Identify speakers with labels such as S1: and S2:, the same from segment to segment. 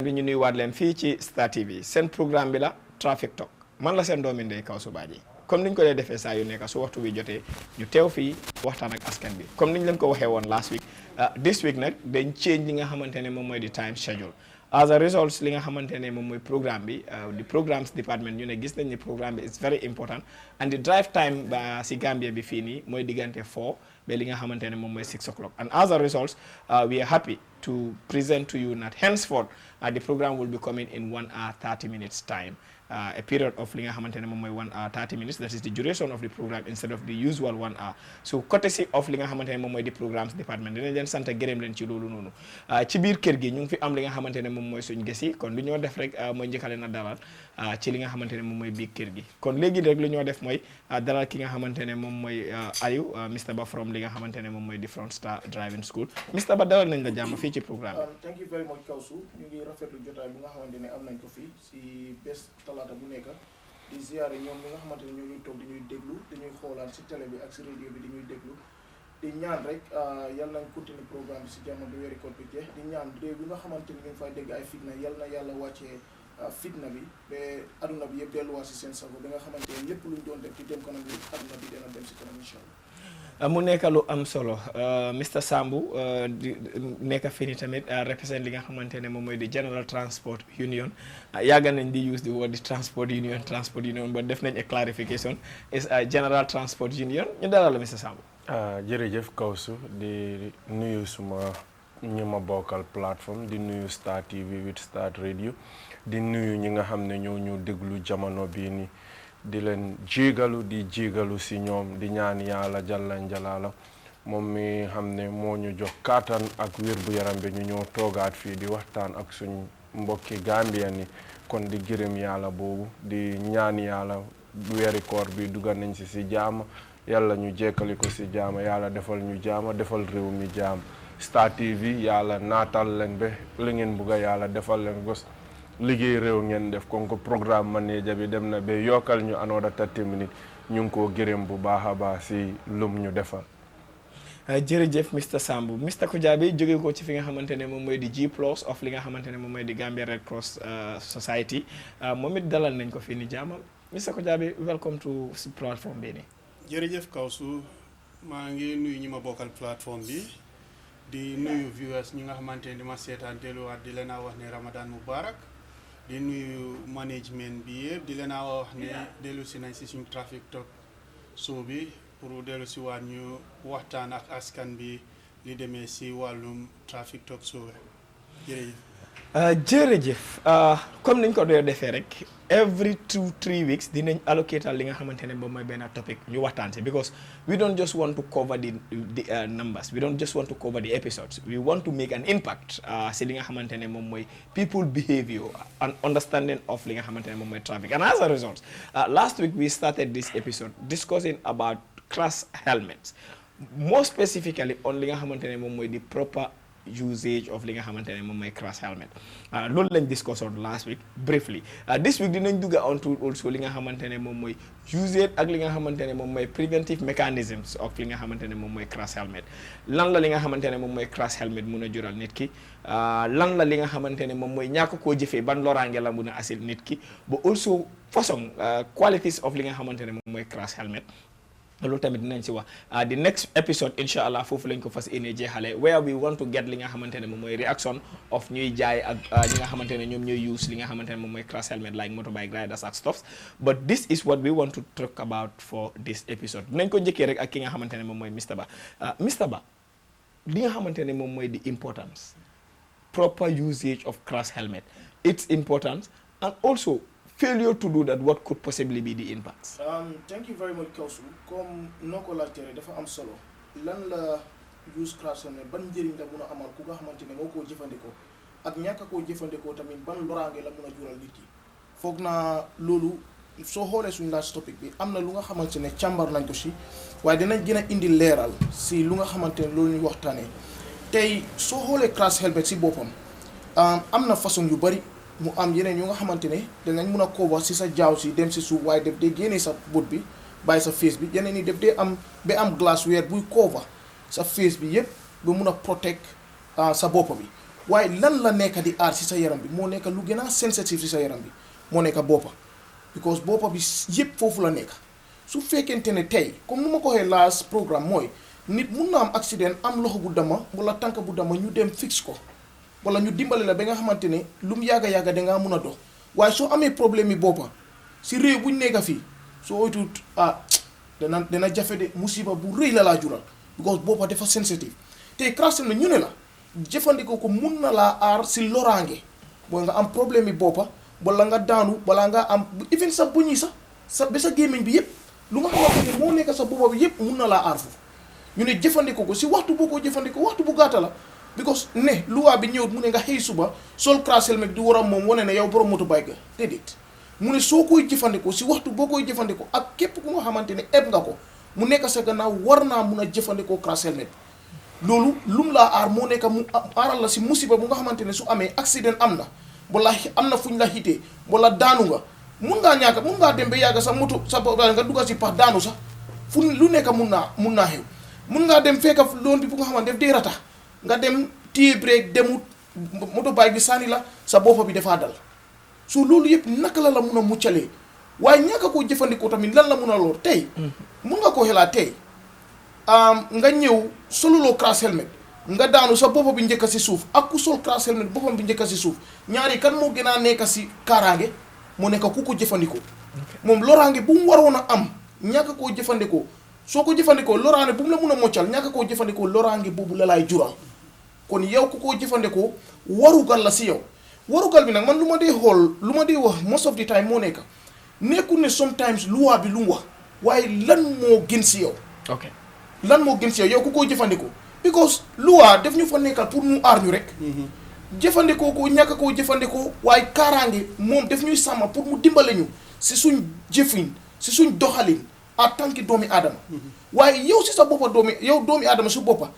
S1: bi ñu nuyuwaat leen fii ci Star TV seen programme bi la Traffic Talk man la seen doomi ndey Kawsu Badji comme niñ ko dee defee saa yu nekk su waxtu bi jotee ñu teew fii waxtaan ak askan bi comme niñ leen ko waxee woon last week this week nag dañ change li nga xamante ne moom mooy di time schedule as a result li nga xamante ne moom mooy programme bi the programs department ñu ne gis nañ ni programme bi is very important and the drive time ba si Gambia bi fii nii mooy diggante 4 ba li nga xamante ne moom mooy 6 o'clock and as a result we are happy to present to you that henceforth the program will be coming in 1 hour 30 minutes time. A period of li nga xamante ne moom mooy 1 hour 30 minutes that is the duration of the program instead of the usual 1 hour so courtesy of li nga xamante ne moom mooy di programmes department dinañ leen sant gërëm leen ci loolu noonu ci biir kër gi ñu ngi fi am li nga xamante ne moom mooy suñ gësi kon lu ñoo def rek mooy njëkkale na dalal ci li nga xamante ne moom mooy biir kër gi kon léegi rek lu ñoo def mooy dalal ki nga xamante ne moom mooy Alieu Mr Bah from li nga xamante ne moom mooy di Front Star Driving School Mr Bah dalal nañ la jàmm fii ci programme bi.
S2: Thank you very much Kawsu ñu ngi rafetlu jotaay bi nga xamante ne am nañ ko fii si bés talaata bu nekk di ziare ñoom ñi nga xamante ne ñoo ñuy toog di ñuy déglu dañuy xoolaat si télé bi ak si radio bi di ñuy déglu di ñaan rek yal nañ continuer programme bi si jamono bi weeri koor bi jeex di ñaan réew bi nga xamante ni ngeen fay dégg ay fitna yal na yàlla wàccee fitna bi ba aduna bi yëpp delluwaat si seen sago bi nga xamante ne lépp luñ doon def di dem kanam bi aduna bi dina dem si kanam incha allah.
S1: mu nekk lu am solo Mr Sambu di nekk fii nii tamit represent li nga xamante ne moom mooy di General Transport Union yàgg nañ di use the word di transport union ba def nañ a clarification is General Transport Union ñu dalal la Mr Sambu.
S3: jërëjëf Kawsu di nuyu suma ñu ma bokkal plateforme di nuyu Star TV with Star Radio di nuyu ñi nga xam ne ñoo ñu déglu jamono bii nii. di leen jégalu si ñoom di ñaan yàlla jàllan jalaala moom mi xam ne moo ñu jox kàttan ak wér bu yaram bi ñu ñëw toogaat fii di waxtaan ak suñ mbokki Gambien ni kon di gërëm yàlla boobu di ñaan yàlla weeri koor bi dugal nañ si jaama yàlla ñu jekkali ko si jaama yàlla defal ñu jaama defal réew mi jaam Star TV yàlla naatal leen ba li ngeen bugga yàlla defal leen gos liggéey réew ngeen def kon ko programme manager bi dem na ba yokkal ñu another 30 minutes ñu ngi koo gërëm bu baax a baax si lum ñu defal.
S1: jërëjëf Mr Sambu Mr Kujabi jóge ko ci fi nga xamante ne moom mooy di G plus of li nga xamante ne moom mooy di Gambia Red Cross Society moom it dalal nañ ko fii ni jàmm Mr Kujabi welcome to si plateforme bi nii.
S4: jërëjëf Kawsu maa ngi nuyu ñi ma bokkal plateforme bi di nuyu viewers ñi nga xamante ne di ma seetaan delluwaat di leen a wax ne Ramadan Mubarak. di nuyu management bi yëpp di leen a wax ne dellu si nañ si suñu Traffic Talk show bi pour dellu si waat ñu waxtaan ak askan bi li demee si wàllum Traffic Talk show jërëjëf.
S1: jërëjëf comme niñ ko doon defee rek every 2-3 weeks dinañ allocate li nga xamante ne moom mooy benn topic ñu waxtaan si because we don't just want to cover the numbers we don't just want to cover the episodes we want to make an impact si li nga xamante ne moom mooy people behavior and understanding of li nga xamante ne moom mooy traffic and as a result last week we started this episode discussing about crash helmets more specifically on li nga xamante ne moom mooy the proper usage of li nga xamante ne moom mooy crash helmet loolu lañ discuss on last week briefly this week dinañ dugga on to also li nga xamante ne moom mooy usage ak li nga xamante ne moom mooy preventive mechanisms of li nga xamante ne moom mooy crash helmet lan la li nga xamante ne moom mooy crash helmet mun a jural nit ki lan la li nga xamante ne moom mooy ñàkk koo jëfee ban loraange la mun a asil nit ki ba also façon qualities of li nga xamante ne moom mooy crash helmet loolu tamit dinañ si wax the next episode incha allah foofu lañ ko fas yéene jeexale where we want to get li nga xamante ne moom mooy reaction of ñuy jaay ak ñi nga xamante ne ñoom ñooy use li nga xamante ne moom mooy crash helmet like motorbike riders ak stuffs but this is what we want to talk about for this episode dinañ ko njëkkee rek ak ki nga xamante ne moom mooy Mr Bah Mr Bah li nga xamante ne moom mooy the importance proper usage of crash helmet its importance and also failure to do that what could possibly be the impacts.
S2: Thank you very much Kawsu comme noo ko laajtee dafa am solo lan la use crash helmet ban njëriñ la mun a amal ku nga xamante ne moo koo jëfandikoo ak ñàkk koo jëfandikoo tamit ban loraange la mun a jural nit ki foog naa loolu soo xoolee suñu laaj topic bi am na lu nga xamante ne càmbar nañ ko si waaye dinañ gën a indi leeral si lu nga xamante ne loolu ñu waxtaanee tey soo xoolee crash helmet si boppam am na façon yu bari mu am yeneen yu nga xamante ne danañ mun a cover si sa jaaw si dem si suuf waaye def dee génnee sa bët bi bàyyi sa face bi yeneen yi def dee am ba am glassware buy cover sa face bi yëpp ba mun a protect sa bopp bi waaye lan la nekk di aar si sa yaram bi moo nekk lu gën a sensitive si sa yaram bi moo nekk boppa because boppa bi yëpp foofu la nekk su fekkente ne tey comme nu ma ko waxee last programme mooy nit mun na am accident am loxo bu dama wala tànk bu dama ñu dem fixe ko wala ñu dimbali la ba nga xamante ne lu mu yàgga dangaa mun a dox waaye soo amee problème yi boppa si réew buñ nekk fii soo oytuut dana jafe de musiba bu rëy la laa jural because boppa dafa sensitive tey crash na ñu ne la jëfandikoo ko mun na laa aar si loraange mooy nga am problème yi boppa wala nga daanu wala nga am even sa buñ yi sa ba sa gémmiñ bi yëpp lu nga xamante ne moo nekk sa boppa bi yëpp mun na laa aar foofu ñu ne jëfandikoo ko si waxtu boo ko jëfandikoo waxtu bu gàtta la because ne luwaa bi ñëwut mu ne nga xëy suba sol crash helmet di war a moom wane ne yow borom motorbike ga déedéet mu ne soo koy jëfandikoo si waxtu boo koy jëfandikoo ak képp ku nga xamante ne eb nga ko mu nekk sa gannaaw war naa mun a jëfandikoo crash helmet loolu lum laa aar moo nekk mu aaral la si musiba bu nga xamante ne su amee accident am na wala am na fuñ la hitee wala daanu nga mun ngaa dem ba yàgg sa moto sa nga dugga si pax daanu sax fu lu nekk mun naa xew mun ngaa dem fekka loon bi bu nga xamante def dee rata nga dem téye break demut motorbike bi sànni la sa boppa bi dafaa dal so loolu yëpp naka la mun a muccalee waaye ñàkk koo jëfandikoo tamit lan la mun a lor tey mun nga koo xelaat tey nga ñëw soluloo crash helmet nga daanu sa boppa bi njëkk si suuf ak ku sol crash helmet boppam bi njëkk si suuf ñaari kan moo gën a nekk si kaaraange moo nekk ku ko jëfandikoo moom loraange bu mu waroon a am ñàkk koo jëfandikoo soo ko jëfandikoo loraange bu mu la mun a moccal ñàkk koo jëfandikoo loraange boobu la laay jural kon yow ku ko jëfandikoo warugal la si yow warugal bi nag man lu ma dee xool lu ma dee wax most of the time moo nekk nekkul ne sometimes luwaa bi lu mu wax waaye lan moo gën si yow.
S1: ok
S2: lan moo gën si yow ku ko jëfandikoo because luwaa def ñu fa nekkal pour mu aar ñu rek. jëfandikoo ko ñàkk koo jëfandikoo waaye kaaraange moom def ñuy sàmma pour mu dimbale ñu si suñ jëfin si suñ doxalin en tant que doomi aadama waaye yow si sa boppa doomi aadama su boppa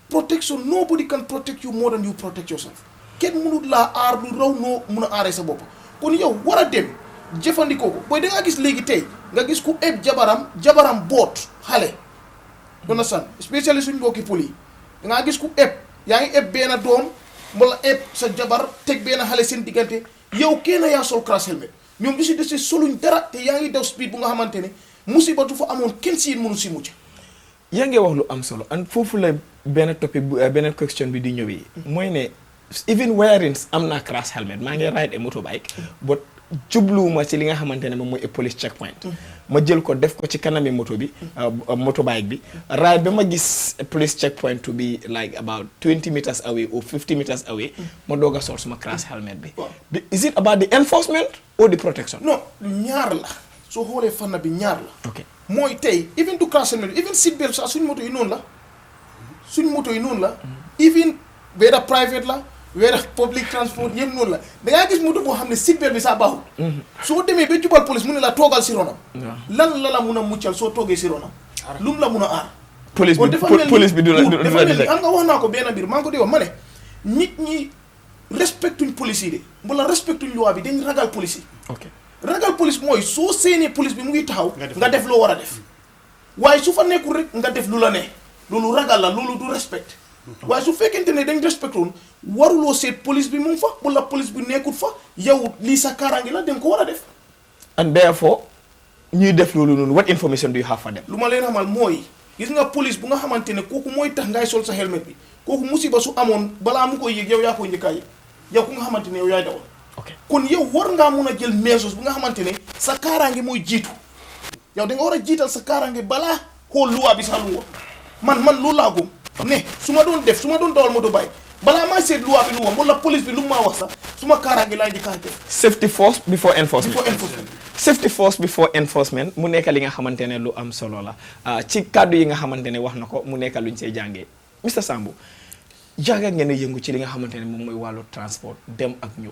S2: protection nobody can protect you more than you protect yourself kenn mënut laa aar lu raw noo mun a aaree sa boppa kon yow war a dem jëfandikoo ko booy da ngaa gis léegi tey nga gis ku eb jabaram boot xale dona san spécialiste suñ mbokki poli yi da ngaa gis ku yaa ngi eb benn doom wala eb sa jabar teg benn xale seen diggante yow kenn yaa sol crash helmet ñoom du si des soluñ dara te yaa ngi daw speed bu nga xamante ne musiba du fa amoon kenn si yéen mënu si mucc.
S1: yaa ngi wax lu am solo and foofu la benn topic beneen question bi di ñëwee. mooy ne even wearing am naa crash helmet maa ngi ride a motorbike but jubluwuma ci li nga xamante ne moom mooy a police checkpoint. ma jël ko def ko ci kanami moto bi motorbike bi ride ba ma gis police checkpoint to be like about 20 meters away or 50 meters away ma doog a sol suma crash helmet bi. is it about the enforcement or the protection?
S2: non ñaar la soo xoolee fànn bi ñaar la.
S1: ok
S2: mooy tey even du crash helmet even seat belt sax suñ moto yi noonu la. even whether private la whether public transport yëpp noonu la da ngaa gis moto boo xam ne seat belt bi sax baaxul. soo demee ba jubal police mu ne la toogal si ronam. lan la mun a muccal soo toogee si ronam. lu mu la mun a aar.
S1: police bi du la
S2: am nga wax naa ko benn mbir maa ngi ko di wax ma ne nit ñi respectuñ police yi de wala respectuñ loi bi dañ ragal police yi.
S1: ok
S2: ragal police mooy soo séenee police bi mu ngi taxaw. nga def loo war a def. waaye su fa nekkul rek nga def lu la ne loolu ragal la loolu du respect. waaye su fekkente ne dañ respectoon waruloo seet police bi mu ngi fa wala police bi nekkul fa yow lii sa kaaraange la dem ko war a def.
S1: and therefore ñuy def loolu noonu what information do you have for them?
S2: lu ma leen xamal mooy gis nga police bu nga xamante ne kooku mooy tax ngay sol sa helmet bi kooku musiba su amoon balaa mu koy yëg yow yaa koy njëkkaa yëg yow ku nga xamante ne yow yaay dawal.
S1: ok
S2: kon yow war ngaa mun a jël measures bu nga xamante ne sa kaaraange mooy jiitu yow da nga war a jiital sa kaaraange balaa xool luwaa bi sax lu wax man loolu laa gëm ne su ma doon dawal motorbike balaa maa seet luwaa bi lu wax wala police bi lu maa wax sax suma kaaraange laay njëkkaa def.
S1: safety first before enforcement. safety first before enforcement mu nekk li nga xamante ne lu am solo la ci kàddu yi nga xamante ne wax na ko mu nekk luñ see jàngee Mr Sambu jaaga ngeen a yëngu ci li nga xamante ne moom mooy wàllu transport dem ak ñëw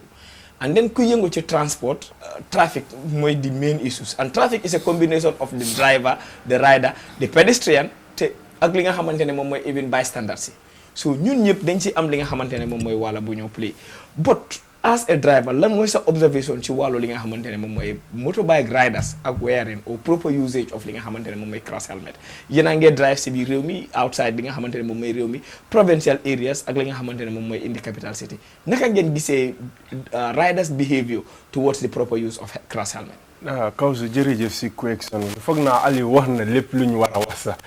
S1: and then ku yëngu ci transport traffic mooy the main issues and traffic is a combination of the driver the rider the pedestrian te ak li nga xamante ne moom mooy even bystanders si so ñun ñëpp dañ ci am li nga xamante ne moom mooy wàlla bu ñëw play but as a driver lan mooy sa observation ci wàllu li nga xamante ne moom mooy motorbike riders ak wearing or proper usage of li nga xamante ne moom mooy crash helmet yéen a ngee drive si biir réew mi outside li nga xamante ne moom mooy réew mi provincial areas ak li nga xamante ne moom mooy in the capital city naka ngeen gisee riders behavior towards the proper use of crash helmet.
S3: Kawsu jërëjëf si question bi foog naa Aliou wax na lépp lu ñu war a wax sax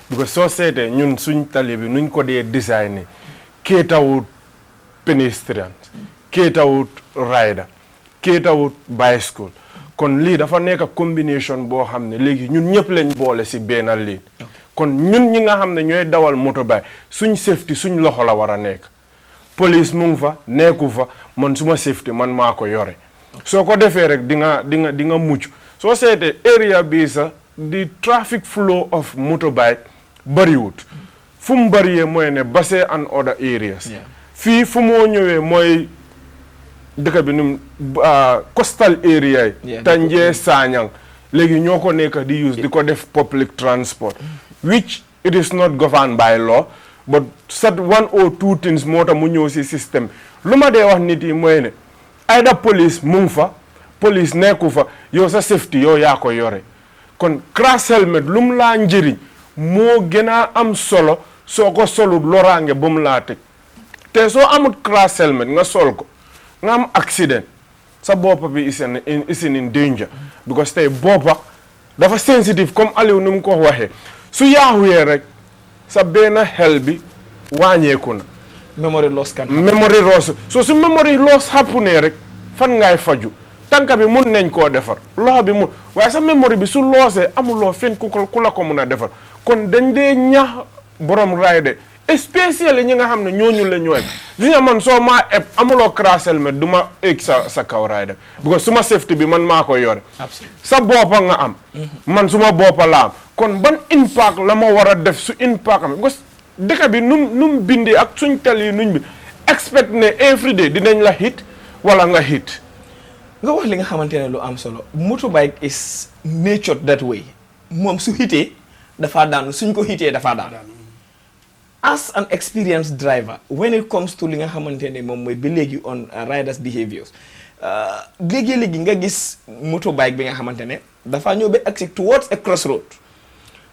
S3: because soo seetee ñun suñ tali bi nuñ ko dee designé kéetawut pedestrian kéetawut rider kéetawut bicycle kon lii dafa nekk combination boo xam ne léegi ñun ñëpp lañ boole si benn lii kon ñun ñi nga xam ne ñooy dawal motorbike suñ safety suñ loxo la war a nekk police mu ngi fa nekku fa man suma safety man maa ko yore soo ko defee rek di nga mucc soo seetee area bii sax di traffic flow of motorbike bariwut fu mu bariyee mooy ne Basse and other areas fii fu moo ñëwee mooy dëkk bi num coastal area yi Tanjee Sanyang léegi ñoo ko nekk di use di ko def public transport which it is not governed by law but sat one or two things moo tax mu ñëw si système lu ma dee wax nit yi mooy ne ayda police mu ngi fa police nekku fa yow sa safety yow yaa ko yore kon crash helmet lu mu laa njëriñ moo gën a am solo soo ko solut loraange ba mu laa teg te soo amut crash helmet nga sol ko nga am accident sa boppa bi is in danger because tey boppa dafa sensitive comme Aliou nu mu ko waxee su yaaxuyee rek sa benn xel bi wàññeeku na
S1: memory loss kan
S3: memory loss so su memory loss happunee rek fan ngay faju tànka bi mun nañ koo defar loxo bi mun waaye sa memory bi su loosee amuloo fen ku la ko mun a defar kon dañ dee ñax borom ride especially ñi nga xam ne ñooñu la ñu gis nga man soo maa eb amuloo crash helmet du ma egg sa kaw ride because suma safety bi man maa ko yore sa boppa nga am man suma boppa la am kon ban impact la ma war a def su impact am because dëkk bi num bindee ak suñ tel yi nuñ bi expect ne every day dinañ la hit wala nga hit
S1: nga wax li nga xamante ne lu am solo motorbike is natured that way moom su hitee dafaa daanu suñ ko hitee dafaa daanu as an experienced driver when it comes to li nga xamante ne moom mooy ba léegi on riders behaviors léegi-léegi nga gis motorbike bi nga xamante ne dafaa ñëw ba agsi towards a crossroad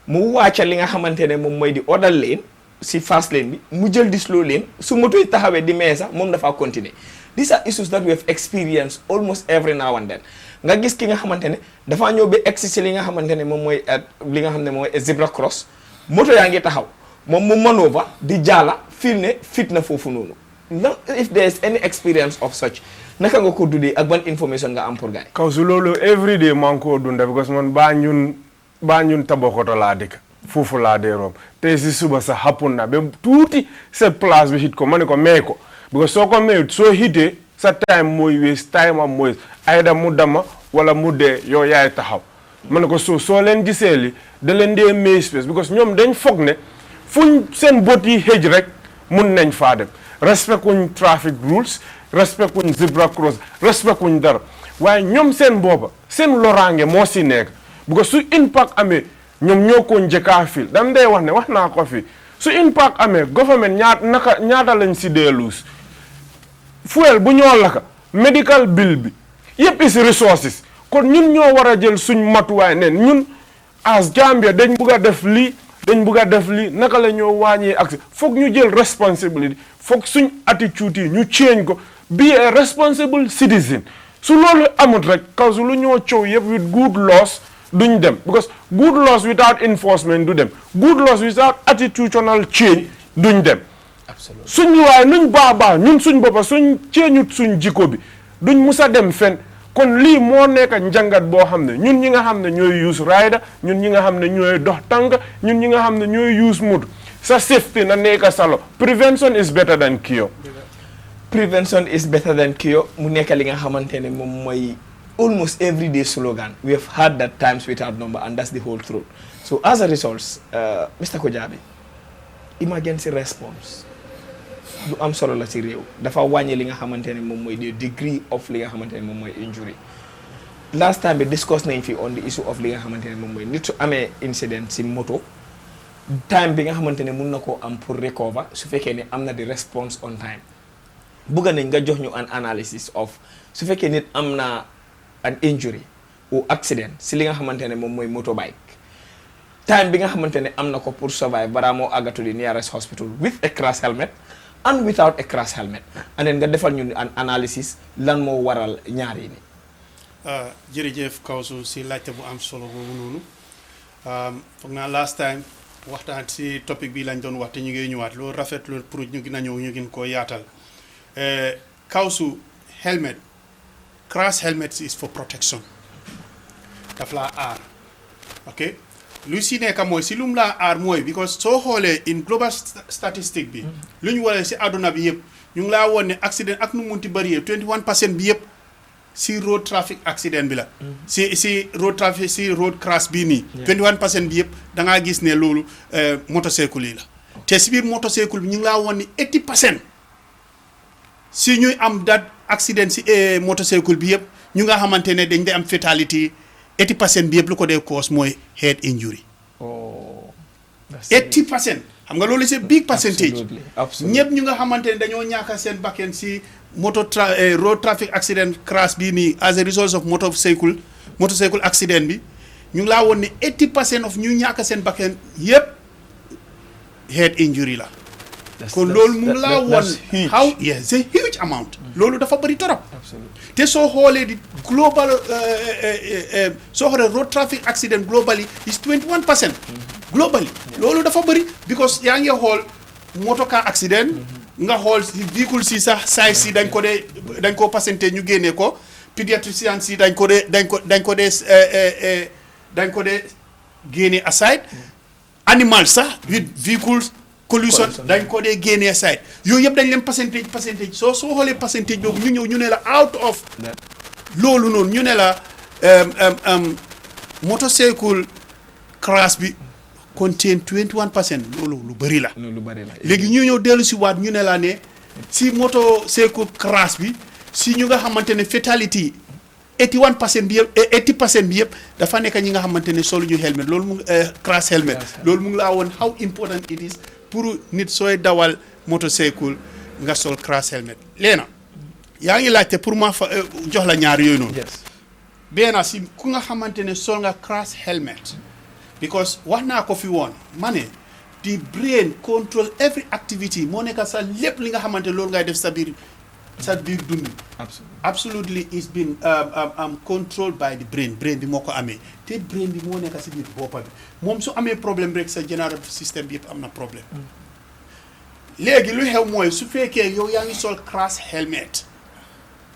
S1: mu wàcca li nga xamante ne moom mooy di other lane si fast lane bi mu jël di slow lane su moto yi taxawee di mee sax moom dafaa continuer these are issues that we have experienced almost every now and then nga gis ki nga xamante ne dafaa ñëw ba agsi si li nga xamante ne moom mooy li nga xam ne mooy zebra cross moto yaa ngi taxaw moom mu manœuvre di jaala fil ne fit na foofu noonu if there is any experience of such naka nga ko dundee ak ban information nga am pour gars yi
S3: kaw su loolu every day maa ngi koo dunda because man baa ñun Tabakoto laa dëkk foofu laa dee room tey si suba sax happen na ba tuuti cette place bi hit ko ma ne ko may ko because soo ko mayut soo hitee sa time mooy waste time am mooy ayda mu dama wala mu dee yow yaay taxaw ma ne ko soo leen gisee li da leen dee may space because ñoom dañ foog ne fuñ seen bot yi xëj rek mun nañ faa dem respect kuñ traffic rules respect kuñ zebra cross respect kuñ dara waaye ñoom seen boppa seen loraange moo si nekk because su impact amee ñoom ñoo ko njëkkaa fil dam day wax ne wax naa ko fi su impact amee government ñaata lañ si dee luus fuel bu ñoo laka medical bill bi yëpp is resources kon ñun ñoo war a jël suñ matuwaay neen ñun as Gambia dañ bugg a def lii naka la ñoo wàññee accès foog ñu jël responsibility foog suñ attitude yi ñu change ko be a responsible citizen su loolu amut rek cause lu ñoo coow yëpp with good laws duñ dem because good laws without enforcement du dem good laws without attitudinal change duñ dem suñ waaye nuñ baax ñun suñ boppa suñ ceeñut suñ jikko bi duñ musa dem fen kon lii moo nekk njàngat boo xam ne ñun ñi nga xam ne ñooy use rider ñun ñi nga xam ne ñooy dox tànk ñun ñi nga xam ne ñooy use moto sa safety na nekk salo prevention is better than cure
S1: mu nekk li nga xamante ne moom mooy almost everyday slogan we have had that times without number and that's the whole truth so as a result Mr. Kujabi emergency response lu am solo la ci réew dafa wàññi li nga xamante ne moom mooy the degree of li nga xamante ne moom mooy injury last time bi discuss nañ fi on the issue of li nga xamante ne moom mooy nit su amee incident si moto time bi nga xamante ne mun na koo am pour recover su fekkee ne am na di response on time bugga nañ nga jox ñu an analysis of su fekkee nit am na an injury ou accident si li nga xamante ne moom mooy motorbike time bi nga xamante ne am na ko pour survive balaa moo àggatu di nearest hospital with a crash helmet and without a crash helmet and then nga defal ñu an analysis lan moo waral ñaar yi ni
S4: jërëjëf Kawsu si laajte bu am solo boobu noonu foog naa last time waxtaan si topic bi lañ doon wax te ñu ngi ñëwaat loolu rafet loolu pour ñu gën a ñëw ñu gën koo yaatal Kawsu helmet crash helmet is for protection daf laa aar ok lu si nekk mooy si lu mu laa aar mooy because soo xoolee in global statistique bi lu ñu waree si àdduna bi yëpp ñu ngi laa woon ne accident ak nu munti bëri 21% bi yëpp si road traffic accident bi la si road crash bii nii 21% bi yëpp da ngaa gis ne loolu motocycle yi la te si biir motocycle bi ñu ngi laa woon ne 80% si ñuy am dat accident si motocycle bi yëpp ñu nga xamante ne dañ de am fatality 80% bi yëpp lu ko dee cause mooy head injury.
S1: oh
S4: 80% xam nga loolu c'est big percentage.
S1: absolutely
S4: ñëpp ñu nga xamante ne dañoo ñàkk seen bakken si road traffic accident crash bii nii as a result of motorcycle accident bi ñu ngi laa woon ne 80% of ñu ñàkk seen bakken yëpp head injury la. kon loolu mu ngi laa woon how yes c'est huge amount. loolu dafa bëri torop. te soo xoolee di global soo xoolee road traffic accident globally is 21%. globally loolu dafa bëri because yaa ngi xool motocar accident. nga xool si véhicule si sax size si dañ ko patienté ñu génnee ko pédiatricien si dañ ko dee génne aside. animal sax with vehicles collision dañ ko dee génnee aside yooyu yëpp dañ leen percentage soo xoolee percentage boobu ñu ñëw ñu ne la out of loolu noonu ñu ne la motorcycle crash bi contain 21% loolu lu bëri la. léegi ñu ñëw dellu si waat ñu ne la ne si motorcycle crash bi si ñu nga xamante ne fatality 81% bi yëpp 80% bi yëpp dafa nekk ñi nga xamante ne solu ñu helmet loolu mu crash helmet loolu mu ngi laa woon how important it is pour nit sooy dawal motorcycle nga sol crash helmet léena yaa ngi laajte pour ma fa jox la ñaar yooyu noonu benn si ku nga xamante ne sol nga crash helmet because wax naa ko fi woon ma ne the brain control every activity moo nekk sa lépp li nga xamante loolu ngay def sa biir dund absolutely is been controlled by the brain bi moo ko amee te brain bi moo nekk si biir boppa bi moom su amee problème rek sa general système bi yëpp am na problème léegi lu xew mooy su fekkee yow yaa ngi sol crash helmet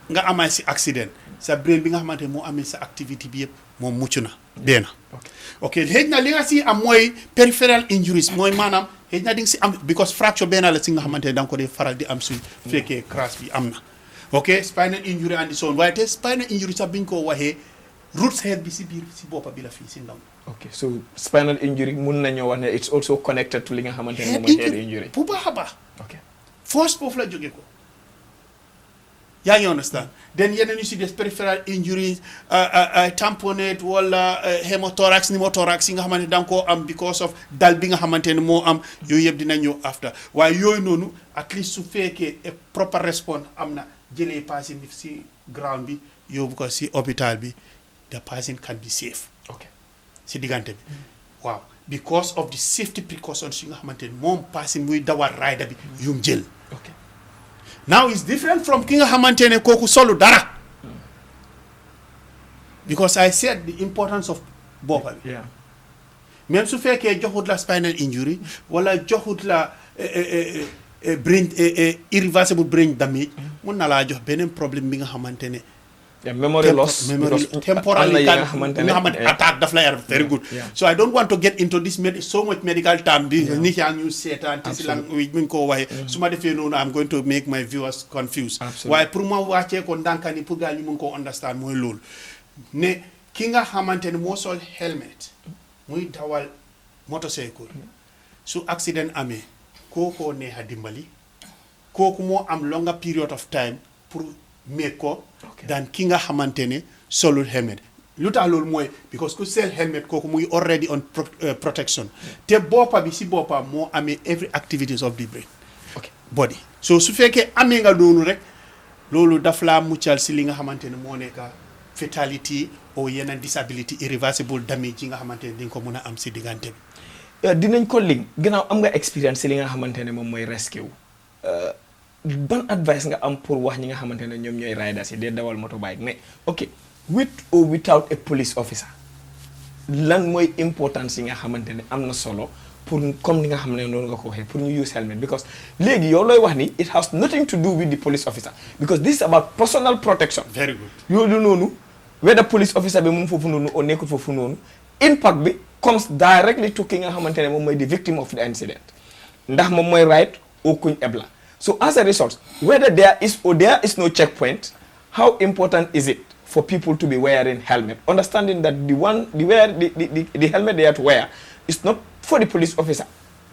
S4: nga amaay si accident sa brain bi nga xamante moo amee sa activité bi yëpp moom mucc na benn ok xëy na li nga si am mooy peripheral injuries mooy maanaam xëy na di nga si am because fracture benn la si nga xamante ne da nga ko dee faral di am su fekkee crash bi am na ok spinal injury andi soon waaye te spinal injury sax bi ñu ko waxee roots head bi si biir si boppa bi la fii si ndaw
S1: ok so spinal injury mun nañoo wax ne it's also connected to li nga xamante ne moom mooy head injury
S4: bu baax a baax
S1: ok
S4: force foofu la jóge ko yaa ngi understand then yeneen yu si des peripheral injuries tamponade wala pneumothorax yi nga xamante ne da nga koo am because of dal bi nga xamante ne moo am yooyu yëpp dina ñëw after waaye yooyu noonu at least su fekkee a proper response am na jëlee patient bi si ground bi yóbbu ko si hôpital bi the patient can be safe
S1: ok
S4: si diggante bi waaw because of the safety precautions yi nga xamante ne moom patient muy dawal rider bi yum jël
S1: ok
S4: now it's different from ki nga xamante ne kooku solu dara because I said the importance of boppa bi même su fekkee joxut la spinal injury wala joxut la brain irreversible brain damage mun na laa jox beneen problème bi nga xamante ne
S1: memory loss
S4: temporally nga xamante attaque daf la yar very good so I don't want to get into this so much medical term bi nit yaa ngi ñu seetaan te si language buñ ko waxee su ma defee noonu I'm going to make my viewers confused waaye pour ma wàccee ko ndànka ni pour gaa ñu mun koo understand mooy loolu ne ki nga xamante ne moo sol helmet muy dawal motorcycle su accident amee kookoo neex a dimbali kooku moo am longer period of time pour make ko daan ki nga xamante ne solul helmet lu tax loolu mooy because ku sell helmet kooku muy already on protection te boppa bi si boppa moo amee every activities of the brain body so su fekkee amee nga loolu rek loolu daf laa muccal si li nga xamante ne moo nekk fatality ou yeneen disability irreversible damage yi nga xamante ne di nga ko mën a am si diggante bi.
S1: dinañ ko link gannaaw am nga expérience si li nga xamante ne moom mooy rescue ban advice nga am pour wax ñi nga xamante ne ñoom ñooy riders yi dee dawal motorbike mais ok with or without a police officer lan mooy importance yi nga xamante ne am na solo pour comme ni nga xam ne noonu nga ko waxee pour ñu use helmet because léegi yow looy wax ni it has nothing to do with the police officer because this is about personal protection.
S4: very good
S1: yooyu noonu whether police officer bi mu ngi foofu noonu o nekkul foofu noonu impact bi comes directly to ki nga xamante ne moom mooy the victim of the incident ndax moom mooy right ou kuñ ebla so as a result whether there is or there is no checkpoint how important is it for people to be wearing helmet understanding that the helmet they have to wear is not for the police officer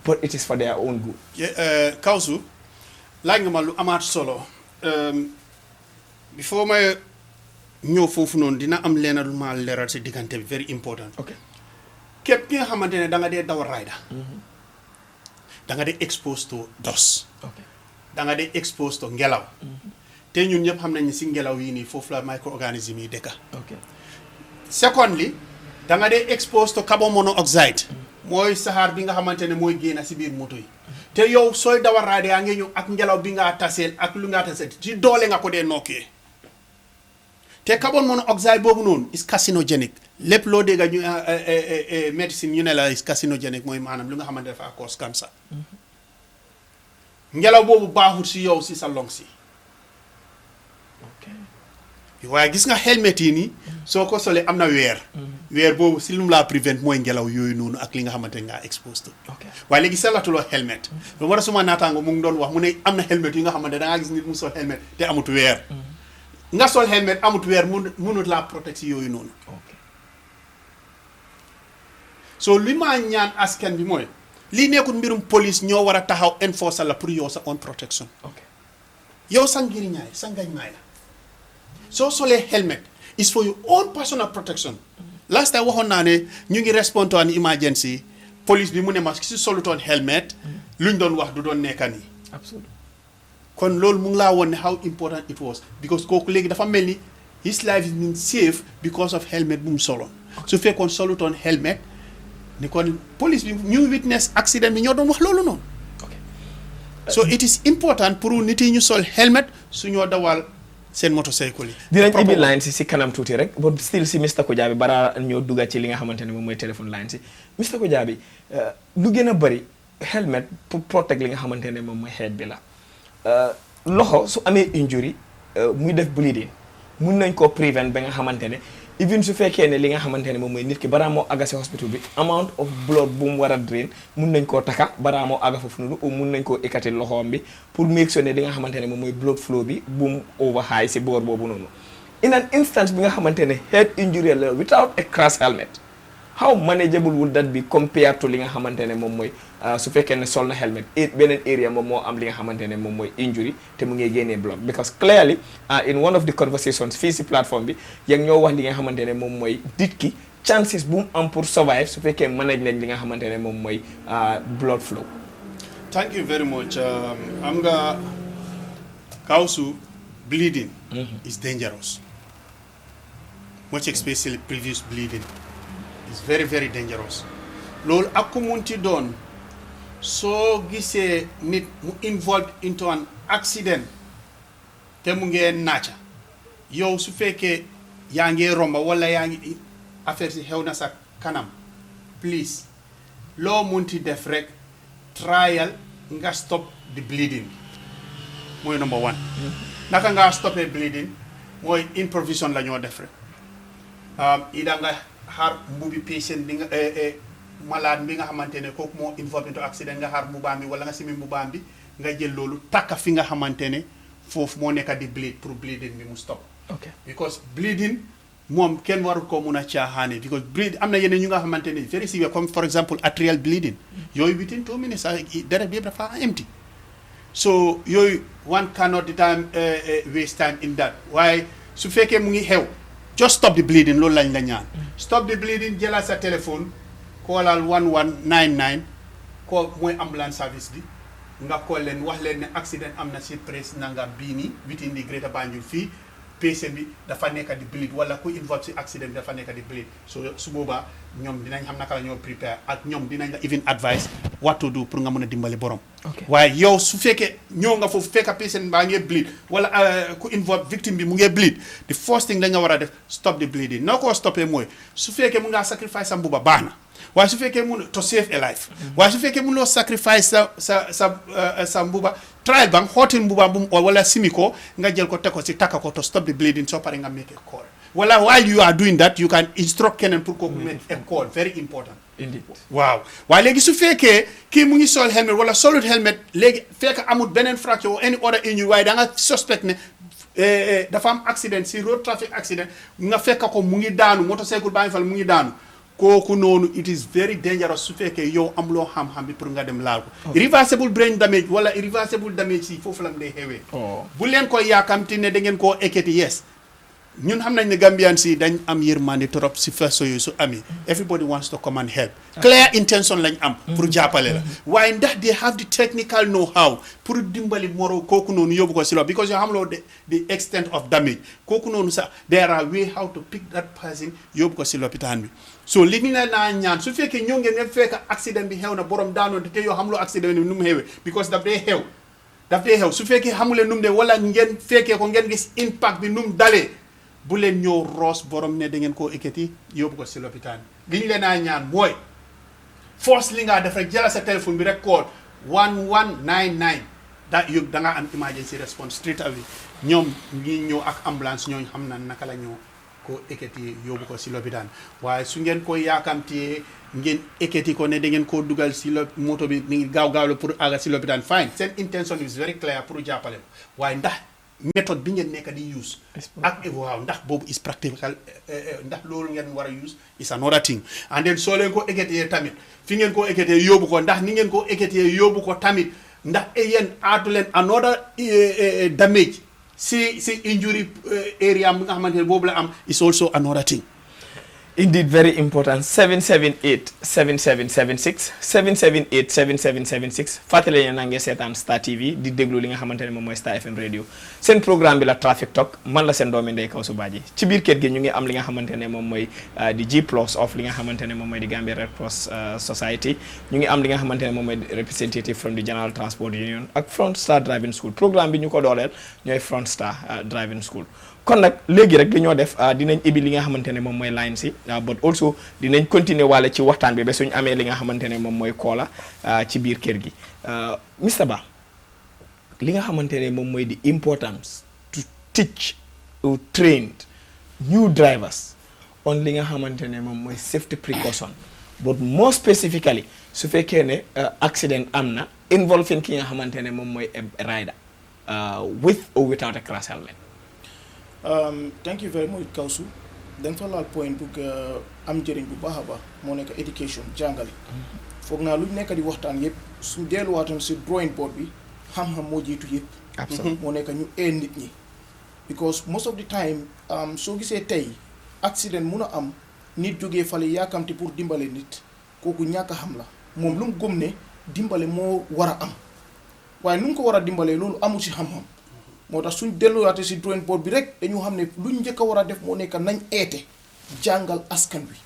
S1: but it is for their own good.
S4: Kawsu laaj nga ma lu amaat solo before ma ñëw foofu noonu dina am leena lu ma leeral si diggante bi very important.
S1: ok
S4: képp ki nga xamante ne da nga dee dawal rider da nga dee exposed to dust da nga dee exposed to ngelaw te ñun ñëpp xam nañ ne si ngelaw yi nii foofu la micro-organisme yi dëkka secondly da nga dee exposed to carbon monoxide mooy saxaar bi nga xamante ne mooy génn si biir moto yi te yow sooy dawal rider yaa ngi ñëw ak ngelaw bi nga taseel ak lu nga taseel ci doole nga ko dee nokkee te carbon monoxide boobu noonu is carcinogenic lépp loo dégg ñu médecine ñu ne la is carcinogenic mooy maanaam lu nga xamante ne dafa cause cancer ngelaw boobu baaxul si yow si sa lungs si waaye gis nga helmet yi nii soo ko solee am na weer boobu si lu mu laa prevent mooy ngelaw yooyu noonu ak li nga xamante ne ngaa exposed waaye léegi selatuloo helmet lu ma suma naataango mu ngi doon wax mu ne am na helmet yi nga xamante da ngaa gis nit mu sol helmet te amut weer nga sol helmet amut weer mënut laa protect si yooyu noonu so li ma ñaan askan bi mooy lii nekkul mbirum police ñoo war a taxaw enforcer la pour yow sa own protection yow sa njëriñaay sa ngañmaay la soo solee helmet is for your own personal protection last time waxoon naa ne ñu ngi respond to an emergency police bi mu ne ma si solutoon helmet luñ doon wax du doon nekka nii
S1: absolutely
S4: kon loolu mu ngi laa woon ne how important it was because kooku léegi dafa mel ni his life is been safe because of helmet bu mu soloon su fekkoon solutoon helmet ni kon police bi ñu witness accident bi ñoo doon wax loolu noonu so it is important pour nit yi ñu sol helmet su ñoo dawal seen motocycle yi.
S1: dinañ ibbi line si kanam tuuti rek but still si Mr Kujabi bara ñoo dugga ci li nga xamante ne moom mooy téléphone line si Mr Kujabi lu gën a bëri helmet pour protect li nga xamante ne moom mooy head bi la loxo su amee injury muy def bleeding mun nañ koo prevent ba nga xamante ne even su fekkee ne li nga xamante ne moom mooy nit ki balaa moo àgga si hospital bi amount of blood bu mu war a drain mun nañ koo taka balaa moo àgga foofu noonu mun nañ koo ekkati loxoom bi pour make sure ne li nga xamante ne moom mooy blood flow bi bu mu over high si boor boobu noonu in an instance bi nga xamante ne head injury la without a crash helmet how manageable would that be compared to li nga xamante ne moom mooy su fekkee ne sol na helmet beneen area moom moo am li nga xamante ne moom mooy injury te mu ngi génnee blood because clearly in one of the conversations fii si plateforme bi yaa ngi ñoo wax li nga xamante ne moom mooy nit ki chances bu mu am pour survive su fekkee manage nañ li nga xamante ne moom mooy blood flow.
S4: Thank you very much. am nga Kawsu bleeding is dangerous much especially previous bleeding is very very dangerous loolu ak ku munti doon soo gisee nit mu involved into an accident te mu ngee naaca yow su fekkee yaa ngi romba wala yaa ngi affaire si xew na sa kanam please loo munti def rek trial nga stop the bleeding mooy number one naka nga stoppé bleeding mooy improvision la ñoo def rek ida nga xaar mbubi patient bi nga malade bi nga xamante ne kooku moo involved into accident nga xaar mbubaam bi wala nga simi mbubaam bi nga jël loolu takka fi nga xamante ne foofu moo nekka di bleed pour bleeding bi mu stop because bleeding moom kenn warul ko mun a caaxaane because bleed am na yeneen ñu nga xamante ne very severe comme for example arterial bleeding yooyu within 2 minutes deret bi yëpp dafa empty so yooyu one cannot the time waste time in that waaye su fekkee mu ngi xew just stop the bleeding loolu lañ la ñaan stop the bleeding jëlaat sa téléphone koolal 1199 ko mooy ambulance service bi nga call leen wax leen ne accident am na si presse nanga bii nii within the Greater Banjul fii patient bi dafa nekk di bleed wala ku involve si accident bi dafa nekk di bleed so su boobaa ñoom dinañ xam naka la ñoo prepare ak ñoom dinañ la even advice what to do pour nga mën a dimbali borom waaye yow su fekkee ñëw nga foofu fekk patient baa ngee bleed wala ku involve victime bi mu ngee bleed the first thing la nga war a def stop the bleeding noo ko stoppé mooy su fekkee mu ngaa sacrifice sa mbuba baax na waaye su fekkee mun to save a life waaye su fekkee mun loo sacrifice sa mbuba trial bang xootil mbuba bu wala simi ko nga jël ko teg ko si takka ko to stop the bleeding soo pare nga make a call wala while you are doing that you can instruct keneen pour ko make a call very important
S1: indeed
S4: waaw waaye léegi su fekkee kii mu ngi sol helmet wala solut helmet léegi fekk amul beneen fracture or any other injury waaye da nga suspect ne dafa am accident si road traffic accident nga fekk ko mu ngi daanu motocycle baa ngi fal mu ngi daanu kooku noonu it is very dangerous su fekkee yow amuloo xam-xam bi pour nga dem laal ko irreversible brain damage wala irreversible damage yi foofu lam day xewee bu leen ko yaakamti ne da ngeen koo ekkati yes ñun xam nañ ne Gambian si dañ am yërmande trop si façon yooyu su amee everybody wants to come and help clear intention lañ am pour jàppale la waaye ndax they have the technical know-how pour dimbali moro kooku noonu yóbbu ko si lo because yoo xamuloo the extent of damage kooku noonu sax there are way how to pick that person yóbbu ko si lopitaan bi so li ñu ne naa ñaan su fekkee ñoo ngeen ne fekk accident bi xew na borom daanoon te yoo xamuloo accident bi nu mu xewee because daf dee xew su fekkee xamulee nu mu de wala ngeen fekkee ko ngeen gis impact bi nu mu dalee bu leen ñëw roos borom ne da ngeen koo ekkati yóbbu ko si lopitaan li ñu leen a ñaan mooy force li nga def rek jëla sa téléphone bi rek call 1199 da nga am emergency response straight away ñoom ñi ñëw ak ambulance ñooñu xam na naka la ñoo ko ekkati yóbbu ko si lopitaan waaye su ngeen ko yaakamtee ngeen ekkati ko ne da ngeen koo dugal si moto bi ni gaaw la pour àgga si lopitaan fine seen intention is very clear pour jàppale ko waaye ndax méthode bi ngeen nekk di use ak waaw ndax boobu is practical ndax loolu ngeen war a use is another thing and then soo leen ko ekkatee tamit fi ngeen ko ekkatee yóbbu ko ndax ni ngeen ko ekkatee yóbbu ko tamit ndax yéen aatu leen another damage si injury area bi nga xamante ne boobu la am is also another thing
S1: indeed very important 778-7776 778-7776 fàttali leen na ngeen seetaan Star TV di déglu li nga xamante ne moom mooy Star FM radio seen programme bi la Traffic Talk man la seen doomi Ndeye Kawsu Badji ci biir kër gi ñu ngi am li nga xamante ne moom mooy di G plus of li nga xamante ne moom mooy di Gambia Red Cross Society ñu ngi am li nga xamante ne moom mooy representative from the General Transport Union ak Front Star Driving School programme bi ñu ko dooleel ñooy Front Star Driving School kon nag léegi rek li ñoo def dinañ ibi li nga xamante ne moom mooy line si but also dinañ continuer wala ci waxtaan bi ba suñu amee li nga xamante ne moom mooy koola ci biir kër gi Mr Bah li nga xamante ne moom mooy the importance to teach or train new drivers on li nga xamante ne moom mooy safety precaution but more specifically su fekkee ne accident am na involving ki nga xamante ne moom mooy a rider with or without a crash helmet.
S2: Thank you very much Kawsu dañ fa laal point bu am njëriñ bu baax a baax moo nekk education jàngale foog naa lu nekk di waxtaan yëpp su delluwaatoon si drawing board bi xam-xam moo jiitu yëpp moo nekk ñu nit ñi because most of the time soo gisee tey accident mun a am nit jógee fale yaakamti pour dimbale nit kooku ñàkk a xam la moom lu mu gëm ne dimbale moo war a am waaye nu mu ko war a dimbalee loolu amul si xam-xam moo tax suñ delluwaate si drawing board bi rek dañu xam ne luñ njëkk a war a def moo nekk nañ eete jàngal askan bi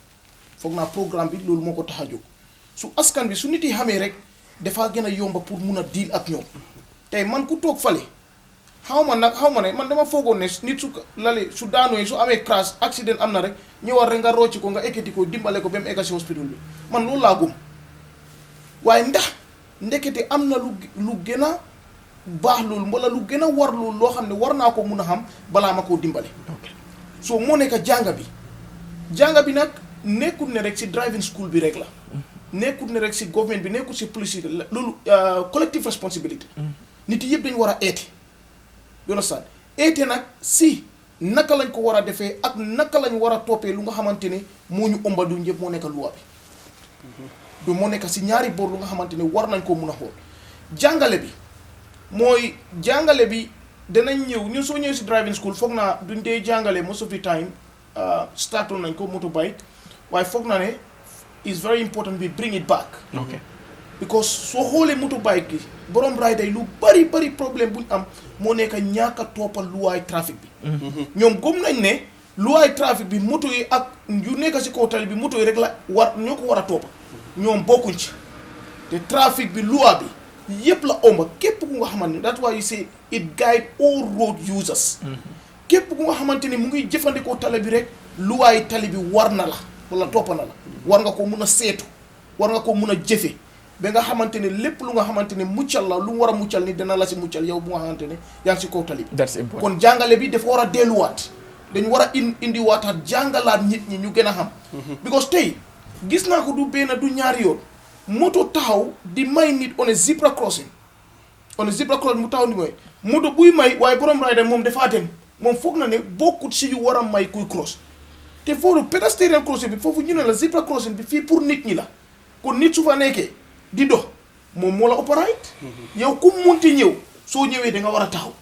S2: foog naa programme bi loolu moo ko tax a jóg su askan bi su nit yi xamee rek dafaa gën a yomba pour mun a deal ak ñoom tey man ku toog fale xaw ma ne man dama foogoon ne nit su lale su daanoo su amee crash accident am na rek ñëwal rek nga rocci ko nga ekkati ko dimbale ko ba mu egga si hospital bi man loolu laa gëm waaye ndax ndekete am na lu gën a baax loolu wala lu gën a war loolu loo xam ne war naa ko mun a xam balaa ma koo dimbale so moo nekk jànga bi nag nekkul ne rek si driving school bi rek la nekkul ne rek si government bi nekkul si police loolu collective responsibility nit yëpp dañu war a eete yoona saat eete nag si naka lañ ko war a defee ak naka lañ war a toppee lu nga xamante ne moo ñu ëmba du ñëpp moo nekk loi bi du moo nekk si ñaari boor lu nga xamante ne war nañ koo mun a xool jàngale bi danañ ñëw ñun soo ñëwee si driving school foog naa duñ dee jàngale most of the time startoon nañ ko motorbike waaye foog naa ne it's very important we bring it back because soo xoolee motorbike gi borom rider yi lu bari problème buñ am moo nekk ñàkk a toppal luwaay trafic bi ñoom gëm nañ ne luwaay trafic bi moto yi ak yu nekk si kaw tali bi moto yi rek la ñoo ko war a toppa ñoom bokkuñ ci te trafic bi loi bi yëpp la omba képp ku nga xamante ne that's why you say it guide all road users képp ku nga xamante ni mu ngi jëfandikoo tali bi rek luwaay tali bi war na la wala toppa na la war nga ko mun a seetu war nga ko mun a jëfe ba nga xamante ne lépp lu nga xamante ne muccal la lu mu war a muccal ni dana la si muccal yow bu nga xamante ne yaa ngi si kaw tali bi
S1: that's important
S2: kon jàngale bi dafa war a delluwaat dañu war a indiwaataat jàngalaat nit ñi ñu gën a xam because tey gis naa ko du benn du ñaari yoon moto taxaw di may nit on a zebra crossing mu taxaw ni mooy moto buy may waaye borom rider moom dafaa dem moom foog na ne bokkut si yu war a may kuy cross te foofu pedestrian crossing bi foofu ñu ne la zebra crossing bi fii pour nit ñi la kon nit su fa nekkee di dox moom moo la opérate yow ku munti ñëw soo ñëwee da nga war a taxaw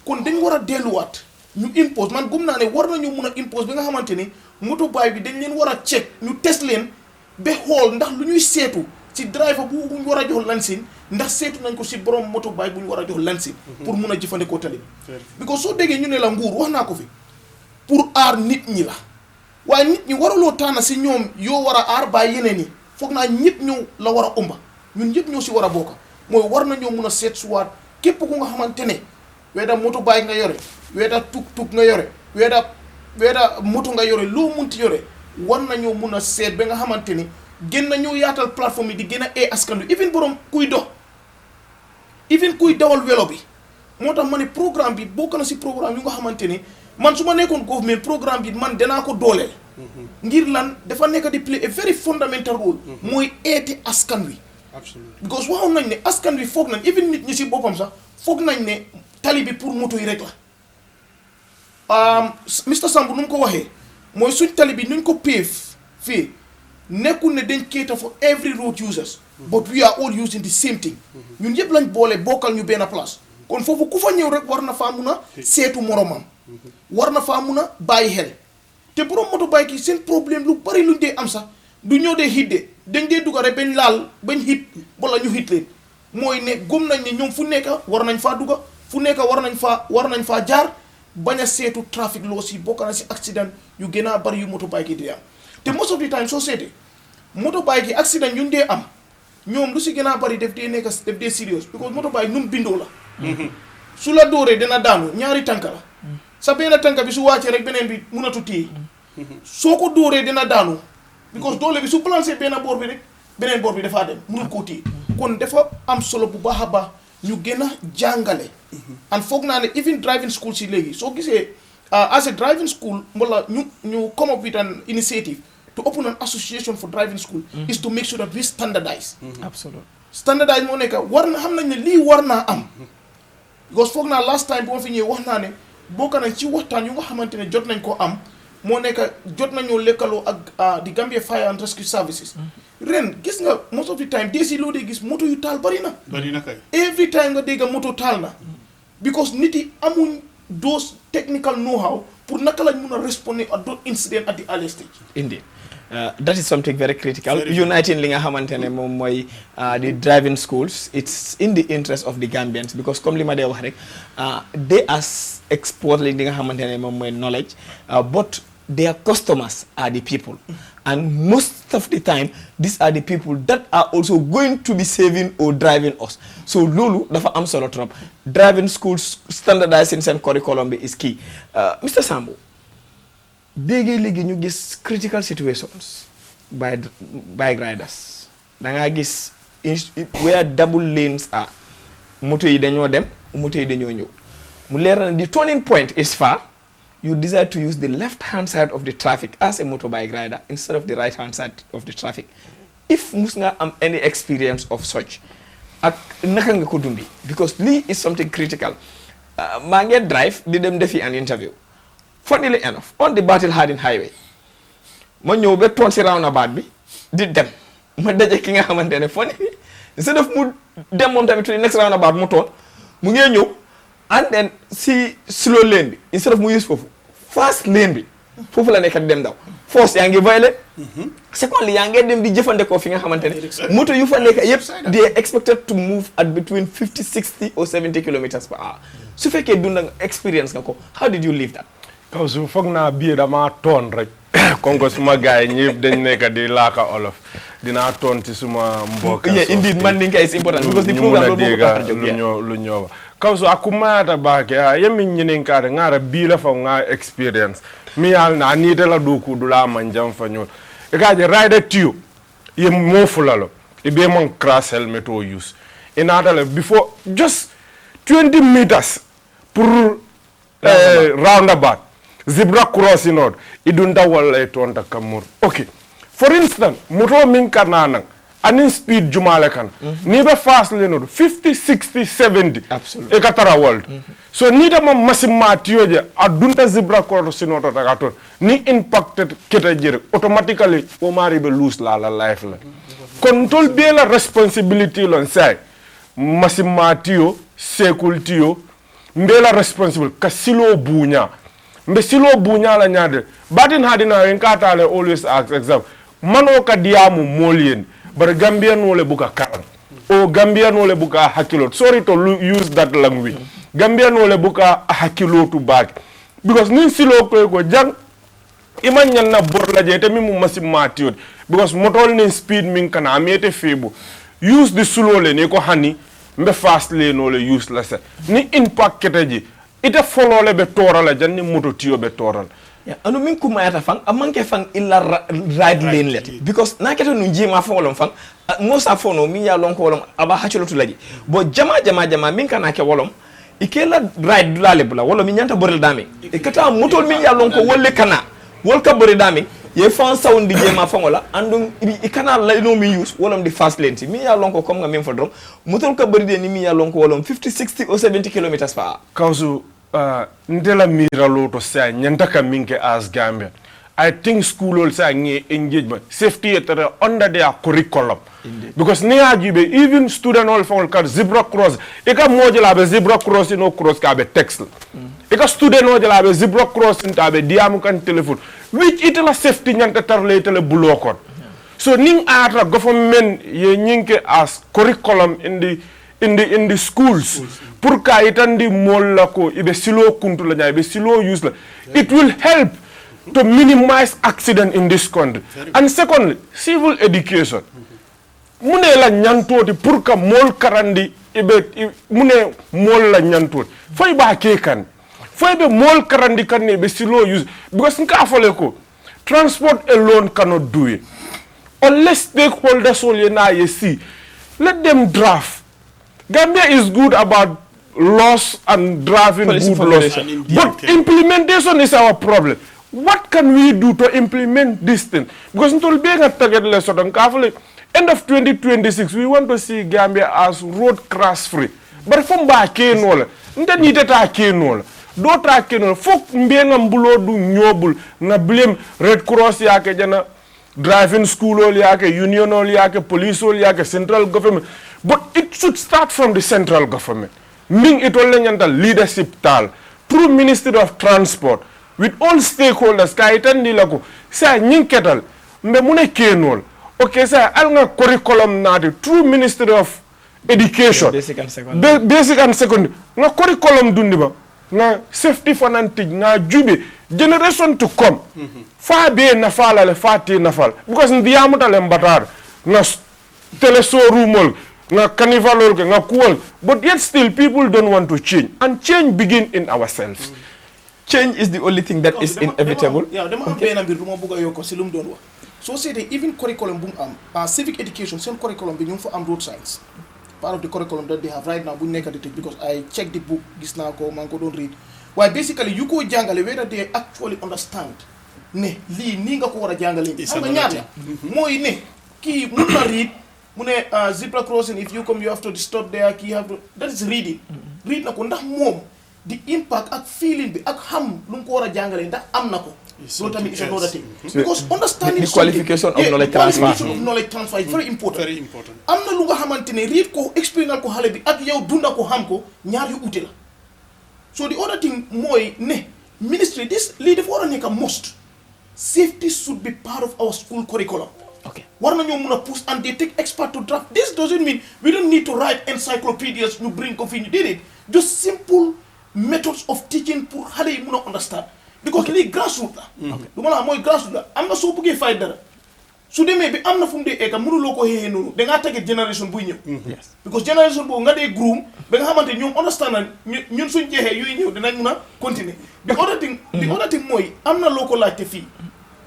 S2: kon dañ war a delluwaat ñu impose man gum naa ne war nañu mun a impose bi nga xamante ni motorbike bi dañ leen war a check ñu test leen ba xool ndax lu ñuy seetu ci driver bu ñu war a jox lansin ndax seetu nañ ko si borom motorbike bu ñu war a jox lansin pour mun a jëfandikoo tali bi because soo déggee ñu ne la nguur wax naa ko fi pour aar nit ñi la waaye nit ñi waruloo taana si ñoom yoo war a aar bàyyi yeneen yi foog naa ñëpp ñëw la war a umba ñun ñëpp ñoo si war a bokka mooy war nañoo mun a seet suwaat képp ku nga xamante ne weeda motorbike nga yore weeda tuk nga yore weeda moto nga yore loo munti yore war nañoo mun a seet ba nga xamante ni gën nañoo yaatal plateforme yi di gën a askan wi even borom kuy dox even kuy dawal welo bi moo tax ma ne programme bi bokk na si programme yu nga xamante ni man su ma nekkoon government programme bi man danaa ko dooleel ngir lan dafa nekk di play a very fundamental role mooy eeti askan wi because waxoon nañ ne askan wi foog nañ even nit ñi si boppam sax foog nañ ne tali bi pour moto yi rek la Mr Sambu nu mu ko waxee mooy suñ tali bi nuñ ko pave fii nekkul ne dañ cater for every road users but we are all using the same thing ñun yëpp lañ boole bokkal ñu benn place kon foofu ku fa ñëw rek war na faa mun a seetu moromam war na faa mun a bàyyi xel te borom motorbike yi seen problème lu bari luñ dee am sax du ñëw dee hit de dañ dee dugga rek bañ laal bañ hit wala ñu hit leen mooy ne gëm nañ ne ñoom fu nekk war nañ faa dugga fu nekk war nañ faa jaar bañ a seetu trafic laws yi bokk na si accident yu gën a bari yu motorbike yi di am te most of the time soo seetee motorbike yi accident yu ñu dee am ñoom lu si gën a bari def dee serious because motorbike nu mu bindoo la su la dóoree dina daanu ñaari tànk la sa benn tànk bi su wàccee rek beneen bi mënatu téye soo ko dóoree dina daanu because doole bi su balancé benn boor bi rek beneen boor bi dafaa dem mënul koo téye kon dafa am solo bu baax a baax ñu gën a jàngale and foog naa ne even driving school si léegi soo gisee as a driving school wala ñu come up with an initiative to open an association for driving school is to make sure that we standardize
S1: absolutely
S2: standardize moo nekk war na xam nañ ne lii war naa am because foog naa last time bu ma fi ñëwee wax naa ne bokk nañ ci waxtaan yu nga xamante ne jot nañ ko am moo nekk jot nañoo lekkaloo ak di Gambia Fire and Rescue Services ren gis nga most of the time desi loo dee gis moto yu taal bari na
S4: kay
S2: every time nga dégg moto taal na because nit yi amuñ those technical know-how pour naka lañ mun a respond at those incident at the early stage.
S1: Indeed. That is something very critical. Uniting li nga xamante ne moom mooy the driving schools, it's in the interest of the Gambians because comme li ma dee wax rek they are exporting li nga xamante ne moom mooy knowledge but their customers are the people and most of the time these are the people that are also going to be saving or driving us. So loolu dafa am solo trop. Driving schools standardizing seen curriculum bi is key. Mr Sambu, léegi ñu gis critical situations by bike riders da ngaa gis where double lanes are moto yi dañoo dem moto yi dañoo ñëw mu leer na the turning point is far you decide to use the left hand side of the traffic as a motorbike rider instead of the right hand side of the traffic. If mus nga am any experience of such ak naka nga ko dundi because lii is something critical maa ngi drive di dem defi an interview. Funnily enough, on the Battle Harding Highway, ma ñëw ba toon si roundabout bi di dem ma daje ki nga xamante ne funny instead of mu dem moom tamit to the next roundabout mu toon mu ngee ñëw and then si slow lane bi instead of mu use foofu fast lane bi foofu la nekk di dem daw first yaa ngi violate secondly yaa ngi dem di jëfandikoo fi nga xamante ne moto yu fa nekk yëpp they are expected to move at between 50 60 or 70 kilometers per hour su fekkee dunda nga experience nga ko how did you live that
S3: kaw su foog naa bii dama toon rek comme que suma gars yi ñëpp dañ nekk di laaka olof dinaa toon ci suma mbokk
S1: yeah indeed man ninka is important because the program
S3: lu ñoo kaw su akumayata baake yemi ñininkare ngara biila fa nga experience mi yal na anite la duku dula manjam fa ñol e kaje rider tiyo ye mofulalo e be mon crash helmet o use inata le before just 20 meters pour roundabout zebra crossing road idunda wala e tonta kamur okay for instance moto min kanana anin speed jumale kan ni be fast leno 50 60 70
S1: absolutely
S3: e katara world so ni da mam massima tiyoje adunta zebra crossing road ta gaton ni impacted keta jere automatically o mari be lose la life la control be la responsibility lon say massima tiyo sekul tiyo mbe la responsible ka silo buña mbe silo buña la nyaade batin hadina en katale always ask example mano ka diamu molien but Gambian wole buka karan o Gambian wole buka hakilo sorry to use that language Gambian wole buka hakilo to back because nin silo ko jang iman nyanna borla jete mi mu masim tiot because motol nin speed min kana amete febu use the slow lane ko hani mbe fast lane ole use la se ni impact ketaji ita follow le be torala janni moto tiyo be torala
S1: anu min kumayata fang amanke fang illa ride lane let because na keto nu jima fo wolom fang mo sa fono mi ya lon ko wolom aba hacholotu laji bo jama min kana ke wolom ikela ride dulale bula wolo mi nyanta borel dami e kata motol min ya lon ko wolle kana wol ka bore dami ye fan sound di jema fangola andum ikana la no mi use wolom di fast lane ti mi ya lon ko comme nga min fo drom motol ka bari de ni mi ya lon ko wolom 50 60 or 70 kilometers per hour
S3: kausu ndela mira loto sa nyanta ka minke as Gambia I think school also engagement safety etera under their curriculum. Indeed. Because near jibe even student all for zebra cross eka modela be zebra cross no cross ka be text eka student modela be zebra cross ta be diamu kan telephone which itela safety nyanta tarle itela bulokon. So ning ata government ye nyinke as curriculum in the schools pour ka itandi molla ko ibe silo kuntu la nyaay be silo use la it will help to minimize accident in this country. And secondly, civil education. Mune la nyantoti pour ka mol karandi ibe mune mol la nyantoti. Foy ba kekan. Foy be mol karandi kan be silo use because nka afole ko transport alone cannot do it. Unless stakeholders all na you see, let them draft. Gambia is good about laws and drafting good laws, but implementation is our problem. What can we do to implement this thing? Because until being a target lesson, end of 2026, we want to see Gambia as road crash free. But from back Kenola, then you take Kenola. Don't take Kenola. Folk being a bulo do nyobul na blame Red Cross yake jana driving school ol yake union ol yake police ol yake central government. But it should start from the central government. Ming it all leadership tal through Ministry of Transport. With all stakeholders, kaitan nilako, say nyinketal, mbe mune kenol. Okay, say alga curriculum nati through Ministry of Education.
S1: Basic and secondary.
S3: Basic and secondary. Nga curriculum dundiba. Nga safety fanantig, nga jube. Generation to come. Fa be nafala le fati nafal. Because ndiamuta le mbatar. Nga telesorumol. Nga carnivalol, nga kuol. But yet still people don't want to change. And change begin in ourselves.
S1: Change is the only thing that is inevitable.
S2: Yeah, dama am benn mbir duma bëgg a yokk si lu mu doon wax. Soo seetee even curriculum bu mu am civic education seen curriculum bi ñu ngi fa am road signs. Part of the curriculum that they have right now bu ñu nekk di tëj because I checked the book gis naa ko maa ngi ko doon read. Waaye basically yu ko jàngale whether they actually understand ne lii nii nga ko war a jàngale. Xam nga ñaar la mooy ne kii mun na read mu ne zebra crossing if you come you have to stop there kii have to that is reading. Read na ko ndax moom the impact ak feeling bi ak xam lu ko war a jàngale ndax am na ko. Loolu tamit is another thing. Because understanding
S1: the qualification of knowledge transfer.
S2: Qualification of knowledge transfer is very important.
S4: Very important.
S2: Am na lu nga xamante ne read ko explainal ko xale bi ak yow dunda ko xam ko ñaar yu ute la. So the other thing mooy ne ministry lii dafa war a nekk a must safety should be part of our school curriculum.
S1: Okay.
S2: War nañoo mun a push and they take expert to draft. This doesn't mean we don't need to write encyclopedias ñu bring ko fii ñu déedéet just simple methods of teaching pour xale yi mun a understand. because lii grassroots la. lu ma la mooy grassroots la am na soo bëggee fay dara su demee bi am na fu mu dee egga mënuloo ko xeexee noonu dangaa tege génération buy ñëw.
S1: Yes.
S2: because génération boobu nga dee groom ba nga xamante ñoom understand na ñun suñ jeexee yuy ñëw dinañ mun a continuer. the other thing mooy am na loo ko laajte fii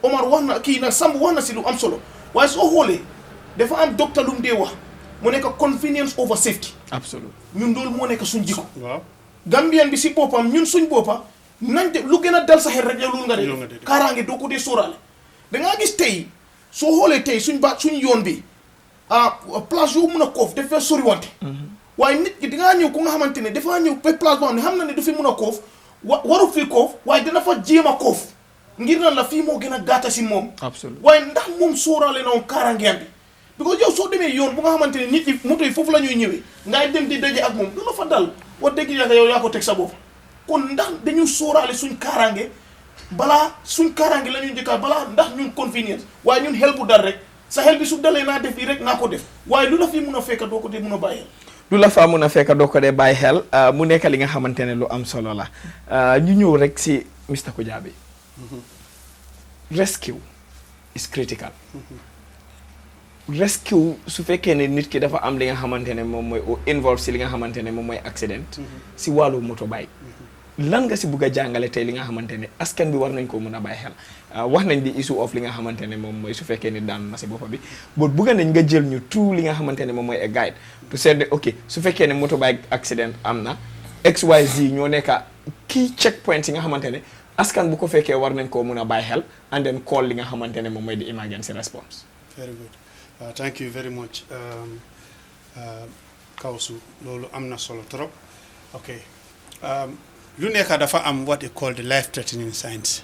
S2: Omar wax na kii nag Samb wax na si lu am solo waaye soo xoolee dafa am docteur lu mu dee wax mu nekk convenience over safety.
S1: Absolutely.
S2: ñun loolu moo nekk suñ jikko.
S4: waaw
S2: Gambien bi si boppam ñun suñ boppa nañ de lu gën a dal sa xel rek yow loolu nga dee kaaraange doo ko dee sóoraale dangaa gis tey soo xoolee tey suñ yoon bi place yoo mun a koof dafay soriwante waaye nit ki dangaa ñëw ku nga xamante ne dafaa ñëw ba place boo xam ne xam na ne du fi mun a koof waru fi koof waaye dina fa jéem a koof ngir nan la fii moo gën a gàtta si moom.
S1: Absolument.
S2: waaye ndax moom sóoraale na woon kaaraangeem bi because yow soo demee yoon bu nga xamante ne nit yi moto yi foofu la ñuy ñëwee ngay dem di daje ak moom du la fa dal wax dëgg yàlla yow yaa ko teg sa bopp kon ndax dañu sóoraale suñ kaaraange balaa suñ kaaraange la ñuy njëkkaa balaa ndax ñun convenience waaye ñun xel bu dal rek sa xel bi su dalee naa def lii rek naa ko def waaye lu la fi mun a fekk doo ko dee mun a bàyyi xel.
S1: lu la faa mun a fekk doo ko dee bàyyi xel mu nekk li nga xamante ne lu am solo la ñu ñëw rek si Mr Kujabi. Rescue is critical. Rescue su fekkee ne nit ki dafa am li nga xamante ne moom mooy involve si li nga xamante ne moom mooy accident. si wàllu motorbike. lan nga si bugg a jàngale tey li nga xamante ne askan bi war nañ ko mun a bàyyi xel wax nañ di issue of li nga xamante ne moom mooy su fekkee ni daan na si boppa bi but bugga nañ nga jël ñu tout li nga xamante ne moom mooy a guide to say ok su fekkee ne motorbike accident am na XYZ ñoo nekka key checkpoints yi nga xamante ne askan bu ko fekkee war nañ koo mun a bàyyi xel and then call li nga xamante ne moom mooy di emergency response.
S4: Very good. Thank you very much Kawsu loolu am na solo trop ok lu nekk dafa am what they call the life threatening signs.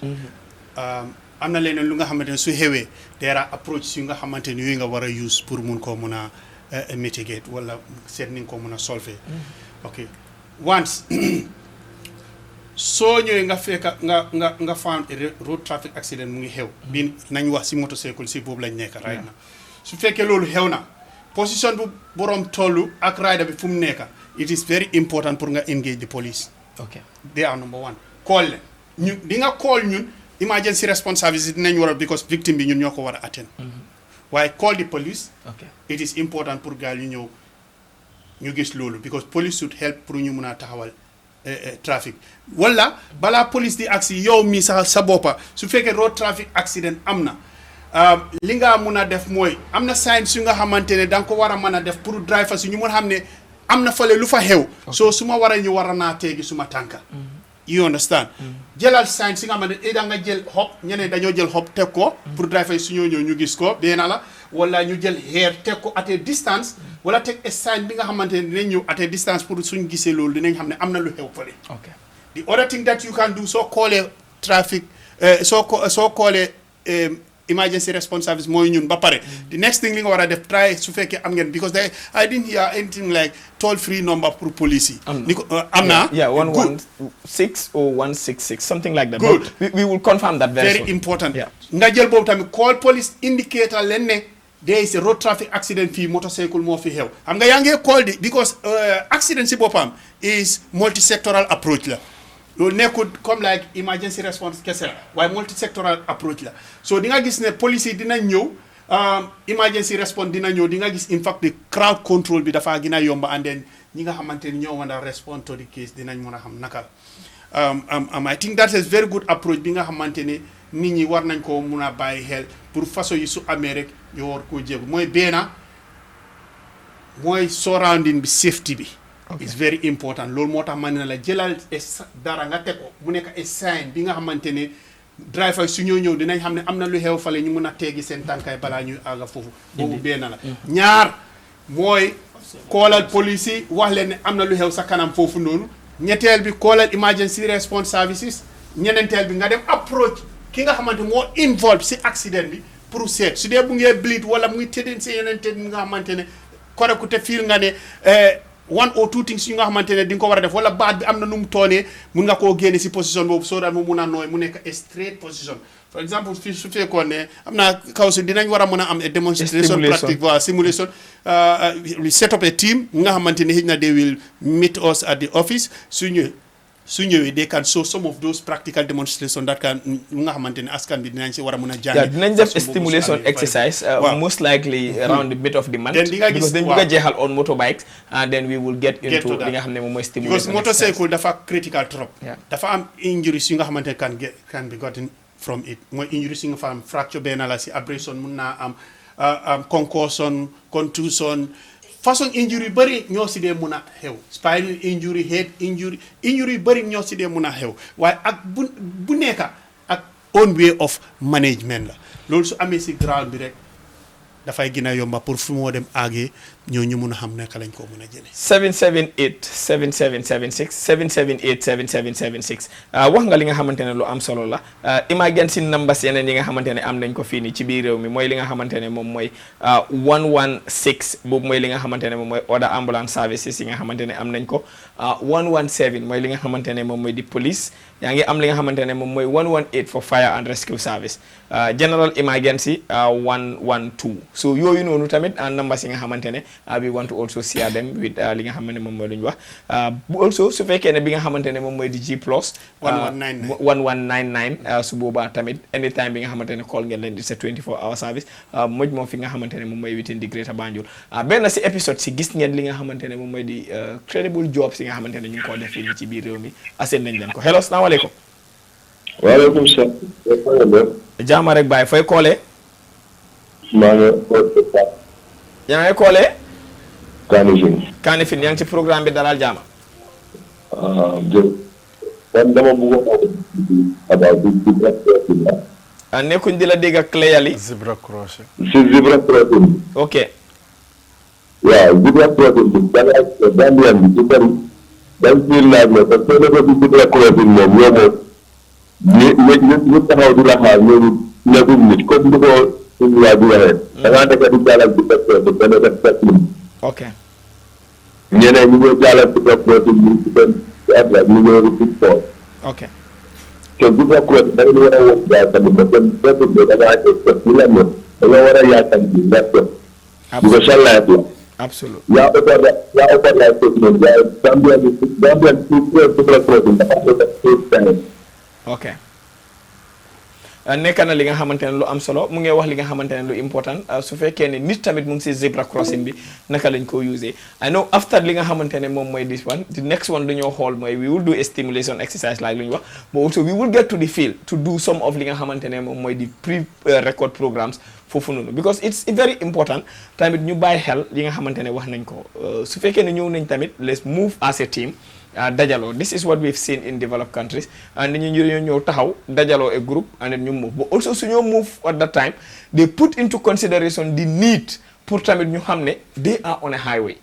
S4: am na leneen lu nga xamante ne su xewee there are approach yu nga xamante ne yooyu nga war a use pour mun koo mun a mitigate wala seet ni nga ko mun a solve. ok once soo ñëwee nga fekk nga found road traffic accident mu ngi xew bi nañ wax si motocycle si boobu lañ nekk right na su fekkee loolu xew na position bu borom tollu ak rider bi fu mu nekk it is very important pour nga engage the police.
S1: ok
S4: they are number one call leen ñu di nga call ñun emergency response services dinañ war a because victime bi ñun ñoo ko war a attend waaye call the police.
S1: ok
S4: it is important pour gars yi ñëw ñu gis loolu because police should help pour ñu mun a taxawal trafic wala balaa police di agsi yow mi sa boppa su fekkee road traffic accident am na li nga mun a def mooy am na signs yu nga xamante ne da nga ko war a mën a def pour driver si ñu mun a xam ne am na fale lu fa xew so su ma war a ñu war a naa teegi suma tànka you understand jëlal signs yi nga xamante ne da nga jël xob ñeneen dañoo jël xob teg ko pour driver yi su ñoo ñëw ñu gis ko benn la wala ñu jël xeer teg ko at a distance wala teg a sign bi nga xamante ne dinañ ñëw at a distance pour suñ gisee loolu dinañ xam ne am na lu xew fale
S1: ok
S4: the other thing that you can do soo callee traffic soo callee emergency response service mooy ñun ba pare the next thing li nga war a def try su fekkee am ngeen because I didn't hear anything like toll free number pour police yi ni ko am na
S1: yeah 116 or 166 something like that.
S4: Good.
S1: But we will confirm that very
S4: very
S1: soon.
S4: important
S1: Yeah.
S4: nga jël boobu tamit call police indicator leen ne there is a road traffic accident fii motorcycle moo fi xew xam nga yaa ngi call di because accident si boppam is multi-sectoral approach la loolu nekkul comme like emergency response kese la waaye multi-sectoral approach la so di nga gis ne police yi dina ñëw emergency response dina ñëw di nga gis in fact the crowd control bi dafa gën a yomba and then ñi nga xamante ni ñoo mën a respond to the case dinañ mën a xam naka la I think that is very good approach bi nga xamante ne nit ñi war nañ ko mun a bàyyi xel pour façon yi su amee rek ñu war koo jéego mooy benn mooy surrounding bi safety bi it's very important loolu moo tax ma ne la jëlal dara nga teg ko mu nekk a sign bi nga xamante ne driver su ñoo ñëw dinañ xam ne am na lu xew fale ñu mun a teggi seen tànkaay balaa ñuy àgga foofu boobu benn la ñaar mooy koolal police yi wax leen ne am na lu xew sa kanam foofu noonu ñetteel bi koolal emergency response services ñeneenteel bi nga dem approach ki nga xamante moo involve si accident bi pour seet su dee bu ngee bleed wala muy tëddeen si yeneen tëdd nga xamante ne korek te fiil nga ne one or two things yu nga xamante ne di nga ko war a def wala baat bi am na nu mu toonee mun nga koo génne si position boobu soo daal mu mun a nooy mu nekk a straight position for example fii su fekkoon ne am naa kaw si dinañ war a mën a am a demonstration pratique voilà simulation set up a team nga xamante ne xëy na they will meet us at the office su ñëwee they can show some of those practical demonstration that can nga xamante ne askan bi dinañ si war a mën a jàng
S1: dinañ def stimulation exercise most likely around the mid of the month because dañ bëgg a jeexal on motorbikes and then we will get into li nga xam ne moom mooy stimulation
S4: because motorcycle dafa critical trop dafa am injuries yu nga xamante ne can be gotten from it mooy injuries yi nga fa am fracture benn la si abrasion mun naa am concussion contusion façon injury yu bëri ñoo si dee mun a xew spinal injury head injury yu bëri ñoo si dee mun a xew waaye ak bu nekka ak own way of management la loolu su amee si ground bi rek dafay gën a yomba pour fu moo dem àggee ñoo ñu mun a xam naka lañ ko mun a jëlee
S1: 778 7776 778 7776 wax nga li nga xamante ne lu am solo la emergency numbers yeneen yi nga xamante ne am nañ ko fii nii ci biir réew mi mooy li nga xamante ne moom mooy 116 boobu mooy li nga xamante ne moom mooy order ambulance services yi nga xamante ne am nañ ko 117 mooy li nga xamante ne moom mooy di police yaa ngi am li nga xamante ne moom mooy 118 for fire and rescue service general emergency 112 so yooyu noonu tamit numbers yi nga xamante ne we want to also share them with li nga xamante ne moom mooy lu ñu wax bu also su fekkee ne bi nga xamante ne moom mooy di G plus 1199 su boobaa tamit anytime bi nga xamante ne call ngeen leen it's a 24 hour service moj moom fi nga xamante ne moom mooy within the Greater Banjul benn si épisode si gis ngeen li nga xamante ne moom mooy di credible jobs yi nga xamante ne ñu ngi koo def fii ci biir réew mi aseen nañ leen ko hello salaamaaleykum
S5: waaleykum salaam.
S1: jaama rek Baye fooy koolee.
S5: maa ngi
S1: yaa ngi koolee.
S5: Kanifing.
S1: Kanifing yaa ngi ci programme bi dalal jaama.
S5: jërëjëf. man dama bëggoon about zebra crossing la.
S1: nekkuñ di la dégg ak clearly.
S3: zebra crossing.
S5: si zebra crossing.
S1: ok.
S5: waaw zebra crossing bi da ngaa Gambian bi ci bëri dañ ciy laaj la parce que dafa di zebra crossing moom yow moom ñu taxaw di la xaar ñooñu nekkul nit comme ni ko suñu waa di waxee. da ngaa nekk di jàllal bi benn def
S1: ok.
S5: ñeneen ñi ñoo jàllal bi def bi ci benn atlas ñu ñëw di sport.
S1: ok.
S5: te bu fekkoon da ngeen war a woo jaay tamit ba benn bi da ngaa def ñu la mën da nga war a yaatal bi nga def. bu ko sàllaat la.
S1: absolument.
S5: yaa ëppal laay fekk noonu yaa Gambian
S1: ok nekk na li nga xamante ne lu am solo mu ngi wax li nga xamante ne lu important su fekkee ne nit tamit mu ngi si zebra crossing bi naka lañ ko usé I know after li nga xamante ne moom mooy this one the next one dañoo xool mooy we will do a stimulation exercise like lu ñu wax but also we will get to the field to do some of li nga xamante ne moom mooy di pre-record programmes foofu noonu because it's very important tamit ñu bàyyi xel li nga xamante ne wax nañ ko su fekkee ne ñëw nañ tamit let's move as a team dajaloo this is what we've seen in developed countries and ñu ñëw taxaw dajaloo a group and then ñu move but also su ñoo move at that time they put into consideration the need pour tamit ñu xam ne they are on a highway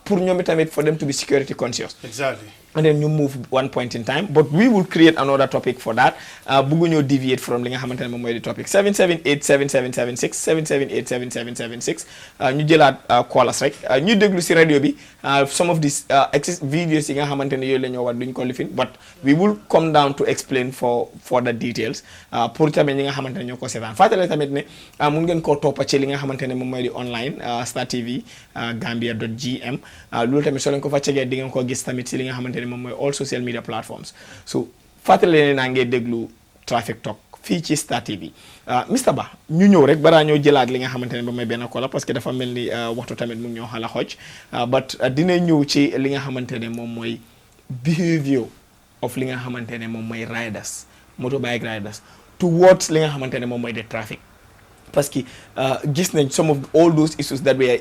S1: pour ñoom tamit for them to be security conscious
S4: exactly
S1: and then you move one point in time but we will create another topic for that bëgguñoo deviate from li nga xamante ne moom mooy di topic 778 7776 778 7776 ñu jëlaat callers rek ñu déglu si radio bi some of these videos yi nga xamante ne yooyu la ñoo war duñ ko lifin but we will come down to explain for the details pour tamit ñi nga xamante ne ñoo ko seetaan fàttale tamit ne mun ngeen koo toppa ci li nga xamante ne moom mooy di online Star TV Gambia.gm loolu tamit soo leen ko fa cegee di ngeen ko gis tamit si li nga xamante moom mooy all social media platforms so fàttali leen naa ngee déglu Traffic Talk fii ci Star TV Mr Bah ñu ñëw rek balaa ñoo jëlaat li nga xamante ne moom mooy benn kola parce que dafa mel ni waxtu tamit mu ngi ñoo xala xooj but dina ñëw ci li nga xamante ne moom mooy behavior of li nga xamante ne moom mooy riders motorbike riders towards li nga xamante ne moom mooy the traffic parce que gis nañ some of all those issues that were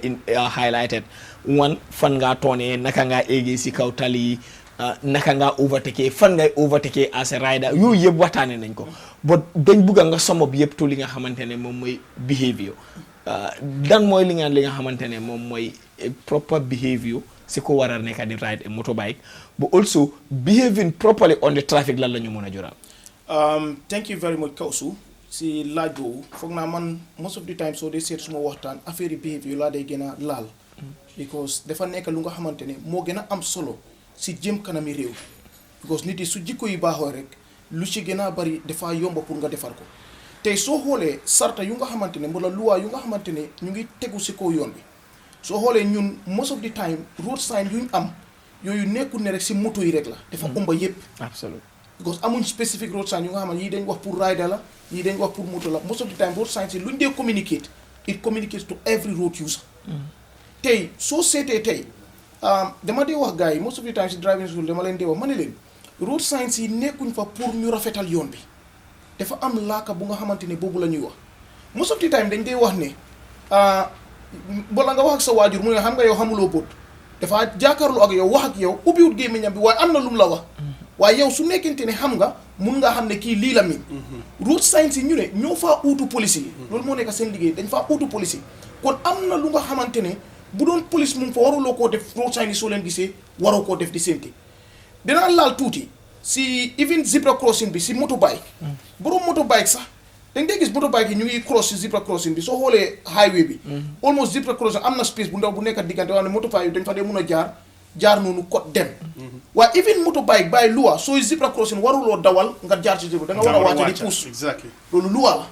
S1: highlighted one fan ngaa toonee naka ngaa eegee si kaw tali yi naka ngaa overtake fan ngay overtake as a rider yooyu yëpp waxtaane nañ ko but dañ bugga nga sum up yëpp to li nga xamante ne moom mooy behavior dan mooy li nga xamante ne moom mooy proper behavior si ko war a nekk di ride a motorbike but also behaving properly on the traffic lan la ñu mën a jural.
S2: Thank you very much Kawsu si laaj boobu foog naa man most of the time soo dee seet suma waxtaan affaire yi behavior laa day gën a laal because dafa nekk lu nga xamante ne moo gën a am solo si jëm kanami réew because nit yi su jikko yi baaxoo rek lu ci gën a bari dafa yomba pour nga defar ko tey soo xoolee sarta yu nga xamante ne wala loi yu nga xamante ne ñu ngi tegu si kaw yoon bi soo xoolee ñun most of the time road sign yu ñu am yooyu nekkul ne rek si moto yi rek la dafa ëmba yëpp
S1: absolutely
S2: because amuñ specific road sign yu nga xam ne yii dañ wax pour rider la yii dañ wax pour moto la most of the time road signs yi lu ñu dee communicate it communicates to every road user tey soo seetee tey dama dee wax gars yi most of the time si driving school dama leen dee wax ma ne leen road signs yi nekkuñ fa pour ñu rafetal yoon bi dafa am laaka bu nga xamante ne boobu la ñuy wax most of the time dañ dee wax ne bala nga wax ak sa waajur mu ne xam nga yow xamuloo bët dafa jàkkaarloo ak yow wax ak yow ubbiwut gémmiñam bi waaye am na lu mu la wax waaye yow su nekkente ne xam nga mun ngaa xam ne kii lii la min road signs yi ñu ne ñoo faa uutu police yi loolu moo nekk seen liggéey dañ faa uutu police yi kon am na lu nga xamante ne bu doon police mu ngi fa waruloo koo def road signs yi soo leen gisee waroo koo def di sénti dinaa laal tuuti si even zebra crossing bi si motorbike borom motorbike sax dañ dee gis motorbike yi ñu ngi cross si zebra crossing bi soo xoolee highway bi almost zebra crossing am na space bu ndaw bu nekk diggante waaye ne motorbike yi dañ fa dee mun a jaar noonu ko dem waaye even motorbike by loi sooy zebra crossing waruloo dawal nga jaar ci zebra da nga war a wàcce di puus loolu loi la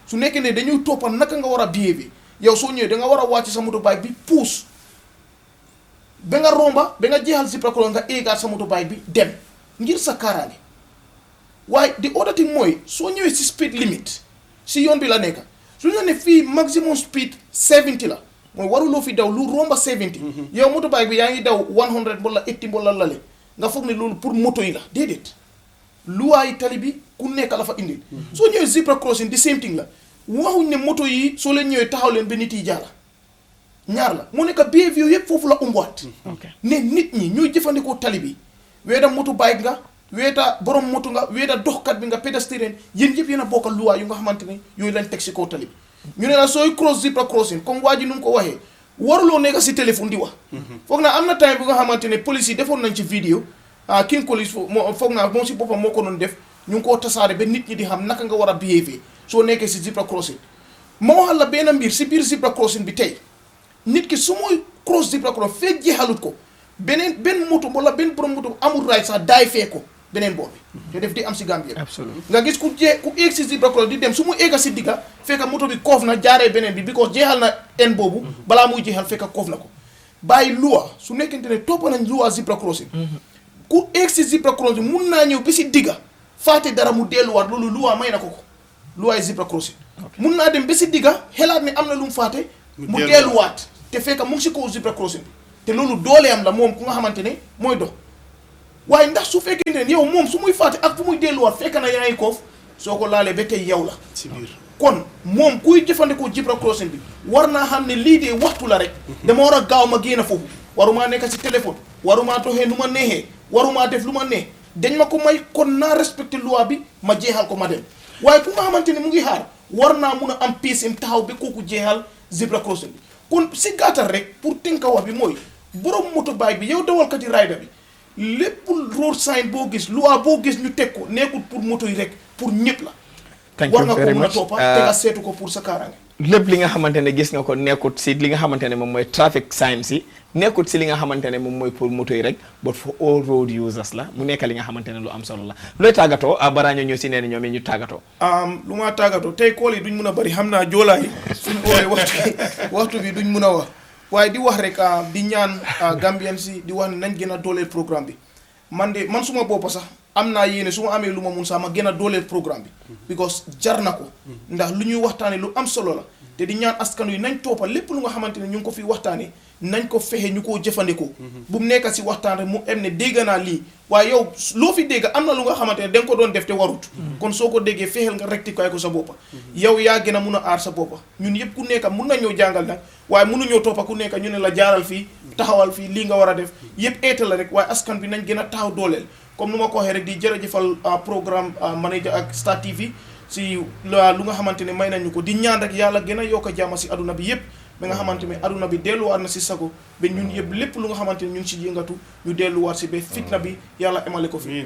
S2: su nekkee ne dañuy toppal naka nga war a behave yow soo ñëwee da nga war a wàcc sa motorbike bi puus ba nga romba ba nga jeexal zebra crossing nga éegaat sa motorbike bi dem ngir sa kaaraange waaye the other thing mooy soo ñëwee si speed limit si yoon bi la nekk su ñu ne fii maximum speed 70 la mooy waruloo fi daw lu romba 70 yow motorbike bi yaa ngi daw 100 wala 80 wala lale nga foog ne loolu pour moto yi la déedéet luwaayi tali bi ku nekk la fa indil soo ñëwee zebra crossing the same thing la waxuñ ne moto yi soo leen ñëwee taxaw leen ba nit yi jaala ñaar la mu nekk behavior yëpp foofu la umbaat ne nit ñi ñooy jëfandikoo tali bi weeda motorbike nga weeta borom moto nga weeta doxkat bi nga pédestrian yéen yëpp yéen a bokkal luwaa yu nga xamante ne yooyu lañ teg si kaw tali bi ñu ne la sooy cross zebra crossing comme waa ji nu mu ko waxee waruloo nekk si téléphone di wax foog naa am na time bu nga xamante ne police yi defoon nañ ci vidéo King Police foog naa moom si boppam moo ko doon def ñu ngi koo tasaare ba nit ñi di xam naka nga war a behave soo nekkee si zebra crossing ma waxal la benn mbir si biir zebra crossing bi tey nit ki su mooy cross zebra crossing fekk jeexalut ko benn moto wala benn borom moto amul right sax daay fee ko beneen boobu te def di am si Gambie nga gis ku eeg si zebra crossing di dem su mu eega si digga fekk moto bi koof na jaaree beneen bi because jeexal na en boobu balaa muy jeexal fekk koof na ko bàyyi loi su nekkente ne toppa nañ loi zebra crossing ku eeg si zebra crossing mun naa ñëw ba si digga faate dara mu delluwaat loolu loi may na ko loi zebra crossing mun naa dem ba si digga xelaat ne am na lu mu faate mu delluwaat te fekk mu ngi si kaw zebra crossing bi te loolu dooleem la moom ku nga xamante ne mooy dox waaye ndax su fekkente ne yow moom su muy fàtte ak fu muy delluwaat fekk na yaa ngi koof soo ko laalee ba tey yow la
S4: ci biir
S2: kon moom kuy jëfandikoo zebra crossing bi war naa xam ne lii de waxtu la rek dama war a gaaw ma génn foofu warumaa nekk si téléphone warumaa doxee nu ma neexee warumaa def lu ma neex dañ ma ko may kon naa respecté loi bi ma jeexal ko ma dem waaye ku nga xamante ne mu ngi xaar war naa mun a am piisim taxaw ba kooku jeexal zebra crossing bi kon si gàttal rek pour tënka wax bi mooy borom motorbike bi yow dawalkati rider bi lépp road sign boo gis loi boo gis ñu teg ko nekkul pour moto yi rek pour ñëpp la war nga ko mën a toppa te nga seetu ko pour sa kaaraange
S1: lépp li nga xamante ne gis nga ko nekkut si li nga xamante ne moom mooy traffic signs yi nekkut si li nga xamante ne moom mooy pour moto yi rek but for all road users la mu nekk li nga xamante ne lu am solo la looy tàggatoo balaa ñoo ñëw si nee ñoom ñu tàggatoo
S2: lu ma tàggatoo tey kool yi duñ mun a bëri xam naa joolaay suñ oolee waxtu bi duñ mun a wax waaye di wax rek di ñaan Gambien si di wax ne nañ gën a dooleel programme bi man suma boppa sax am naa yéene su ma amee lu ma mun sax ma gën a dooleel programme bi because jar na ko ndax lu ñuy waxtaane lu am solo la te di ñaan askan wi nañ toppa lépp lu nga xamante ne ñu ngi ko fi waxtaane nañ ko fexe ñu koo jëfandikoo bu mu nekk si waxtaan rek mu em ne dégg naa lii waaye yow loo fi dégg am na lu nga xamante ne da nga ko doon def te warut kon soo ko déggee fexeel nga rectifier ko sa boppa yow yaa gën a mun a aar sa boppa ñun yëpp ku nekk mun nañoo jàngal nag waaye mënuñoo toppa ku nekk ñu ne la jaaral fii taxawal fii lii nga war a def yëpp eeta la rek waaye askan bi nañ gën a taxaw dooleel comme nu ma ko waxee rek di jërëjëfal programme manager ak Star TV si lu nga xamante ne may nañu ko di ñaan rek yàlla gën a yokk a jàmm si aduna bi yëpp ba nga xamante ne aduna bi delluwaat na si sago ba ñun yëpp lépp lu nga xamante ne ñu ngi si yëngatu ñu delluwaat si ba fitna bi yàlla emale ko fi.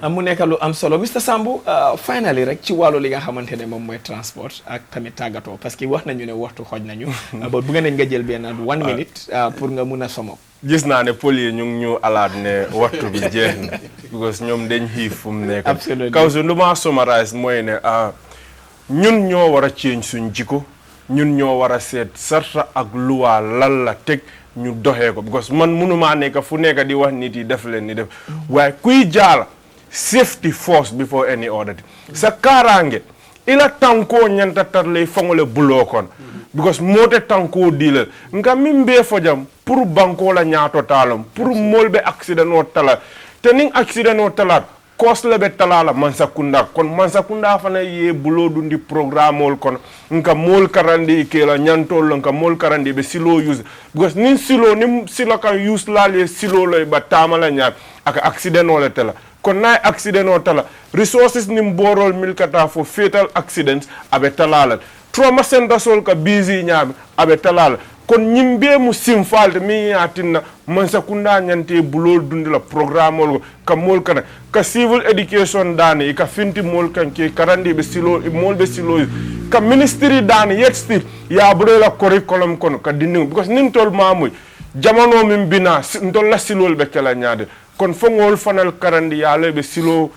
S1: mu nekk lu am solo Mr Sambu finally rek ci wàllu li nga xamante ne moom mooy transport ak tamit tàggatoo parce que wax nañu ne waxtu xoj nañu ba bëgg nañ nga jël benn 1 minute pour nga mun a somo
S3: gis naa ne pël yi ñu ngi ñu alaat ne waxtu bi jeex na because ñoom dañ xiif fu mu nekk kaw su lu ma summarize mooy ne ñun ñoo war a change suñ jikko ñun ñoo war a seet sarta ak luwaa lan la teg ñu doxee ko because man mënumaa nekk fu nekk di wax nit yi def leen ni def waaye kuy jaala safety first before any other sa kaaraange ila tankoo ñanta tar lay fangole buloo kon because moote tankoo diila nga min bee fojam pour bankoo la ñaato taalam pour mool be accident o tala te ning accident o talaat koos la be talala Mansakunda kon Mansakunda fana ye bulo dundi programme ol kon nka mol karandi ke la nyantol nka mol karandi be silo use because nin silo kan use la le silo le ba tamala nyaat aka accident o le tala kon na accident o tala resources nim borol milkata for fatal accidents abe talala trauma center sol ka busy nyaami abe talala kon ñimbe mu simfalde mi yatinna Mansakunda ñante bulol dundi la programme ol ka mol kana ka civil education dani ka finti mol kan ke karandi be silo mol be silo ka ministry dani yet still ya bude la curriculum kono ka dindi because nin tol mamuy jamano min bina ntol la silol be kala nyaade kon fo ngol fanal karandi ya le be silo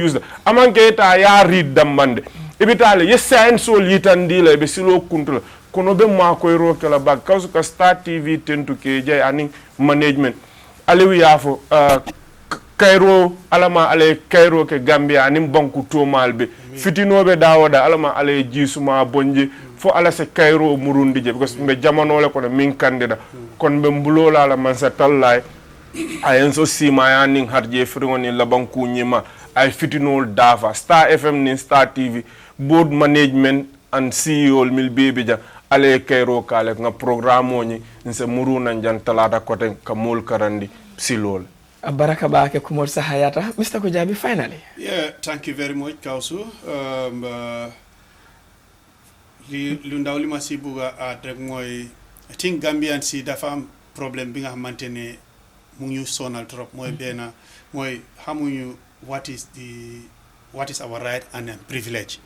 S3: use amanke ta ya read damande ibitale yes science sol yitandi le be silo kuntula kono be ma koy ro kala bag kawsu ka Star TV tentu ke jay aning management aliwi yafo Cairo alama ale Cairo ke Gambia anim banku tomal be fitinobe dawoda alama ale jisuma bonje fo ala se Cairo murundi je because be jamano le kono min kandida kon be mbulola la man sa tallay ayen so sima yaning harje fringoni la banku nyima ay fitinol dava Star FM ni Star TV board management and CEO mil bebeja ale Cairo kale nga programme ni nse muruna njan talata kote ka mol karandi silol
S1: baraka baake kumol sahayata Mr Kujabi finally
S4: thank you very much Kausu lu ndaw li ma si buga rek mooy I think Gambian si dafa am problème bi nga xamante ne mu ngi ñu sonal trop mooy benn mooy xamuñu what is our right and privilege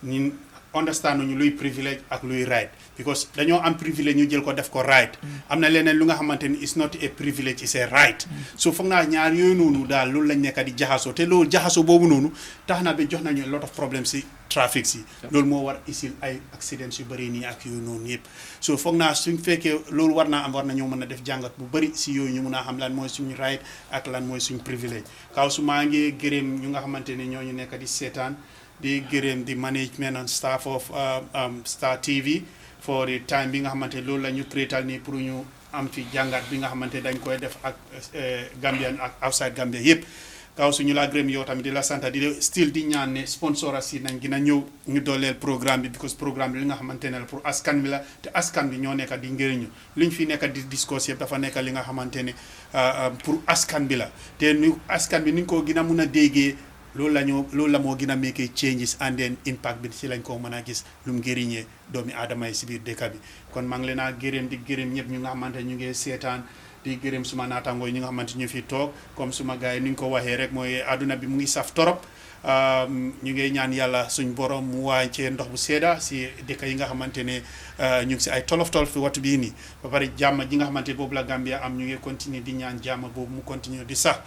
S4: ñun understand ñu luy privilege ak luy right because dañoo am privilege ñu jël ko def ko right am na leneen lu nga xamante ni is not a privilege is a right so foog naa ñaar yooyu noonu daal loolu lañ nekk di jaxasoo te loolu jaxasoo boobu noonu tax na ba jox nañu a lot of problems si trafic si loolu moo war isil ay accidents yu bëri nii ak yooyu noonu yëpp so foog naa suñ fekkee loolu war nañoo mën a def jàngat bu bëri si yooyu ñu mun a xam lan mooy suñu right ak lan mooy suñu privilege kaw su maa ngi gërëm ñu nga xamante ne ñooñu nekk di seetaan di gërëm di management and staff of Star TV for the time bi nga xamante loolu la ñu créatal nii pour ñu am fi jàngat bi nga xamante dañ koy def ak Gambian ak outside Gambia yëpp kaw suñu la gërëm yow tamit di la sant di still di ñaan ne sponsor si nañ gën a ñëw ñu dooleel programme bi because programme bi li nga xamante ne la pour askan bi la te askan bi ñoo nekk di njëriñu liñ fi nekk di discours yëpp dafa nekk li nga xamante ne pour askan bi la te ñu askan bi ni nga ko gën a mun a déggee loolu la moo gën a make changes and then impact bi ci lañ ko mën a gis lu mu njëriñee doomi aadama yi si biir dëkk bi kon maa ngi leen a gërëm di gërëm ñëpp ñu nga xamante ñu ngi seetaan di gërëm suma naataangoo yi ñu nga xamante ñu fi toog comme suma gars yi ni ñu ko waxee rek mooy àdduna bi mu ngi saf torop ñu ngi ñaan yàlla suñ borom mu wàccee ndox bu seeda si dëkk yi nga xamante ne ñu ngi si ay tolof fi waxtu bii nii ba pare jàmm ji nga xamante boobu la Gambia am ñu ngi continuer di ñaan jàmm boobu mu continuer di sax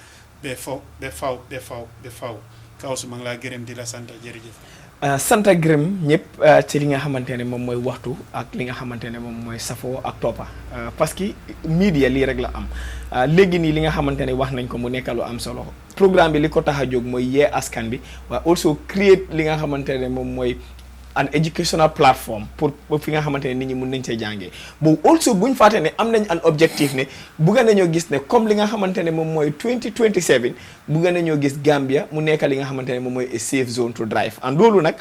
S4: ba faw kaw su ma ngi laa gërëm di la sant jërëjëf
S1: sant gërëm ñëpp ci li nga xamante ne moom mooy waxtu ak li nga xamante ne moom mooy safoo ak toppa parce que media lii rek la am léegi nii li nga xamante ne wax nañ ko mu nekk lu am solo programme bi li ko tax a jóg mooy yee askan bi waaye also create li nga xamante ne moom mooy an educational platform pour fi nga xamante ne nit ñi mun nañ see jàngee boobu also buñ fàtte ne am nañ an objectif ne bugga nañoo gis ne comme li nga xamante ne moom mooy 2027 bugga nañoo gis Gambia mu nekk li nga xamante ne moom mooy a safe zone to drive and loolu nag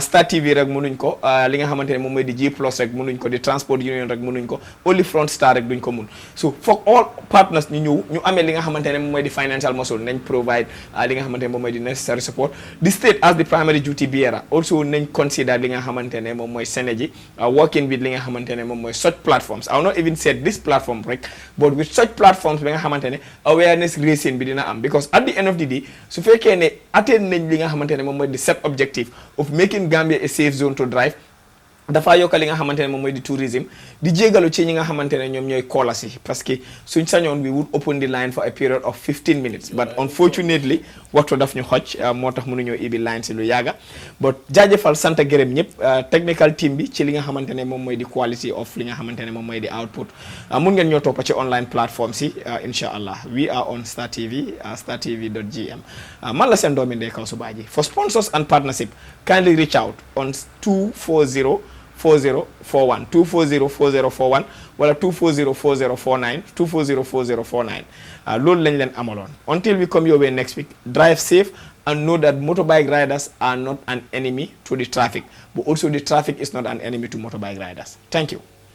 S1: Star TV rek mënuñ ko li nga xamante ne moom mooy di G plus rek mënuñ ko di Transport Union rek mënuñ ko Only Front Star rek duñ ko mun so foog all partners ñu ñëw ñu amee li nga xamante ne moom mooy di financial muscle nañ provide li nga xamante ne moom mooy di necessary support the state as the primary duty bearer also nañ consider li nga xamante ne moom mooy Synergy working with li nga xamante ne moom mooy such platforms I will not even say this platform rek but with such platforms bi nga xamante ne awareness raising bi dina am because at the end of the day su fekkee ne atteindre nañ li nga xamante ne moom mooy the set objective of making Gambia a safe zone to drive dafa yokk li nga xamante ne moom mooy di tourism di jégalu ci ñi nga xamante ne ñoom ñooy callers yi parce que suñ sañoon we would open the line for a period of 15 minutes but unfortunately waxtu daf ñu xoj moo tax mënuñoo ibi line si lu yàgga but jaajëfal sant gërëm ñëpp technical team bi ci li nga xamante ne moom mooy di quality of li nga xamante ne moom mooy di output mun ngeen ñoo toppa ci online platform si insha allah we are on Star TV startv.gm man la seen doomi Ndeye Kawsu Badji for sponsors and partnership kindly reach out on 240 4041 240 4041 wala 240 4049 240 4049 loolu lañ leen amaloon until we come your way next week drive safe and know that motorbike riders are not an enemy to the traffic but also the traffic is not an enemy to motorbike riders thank you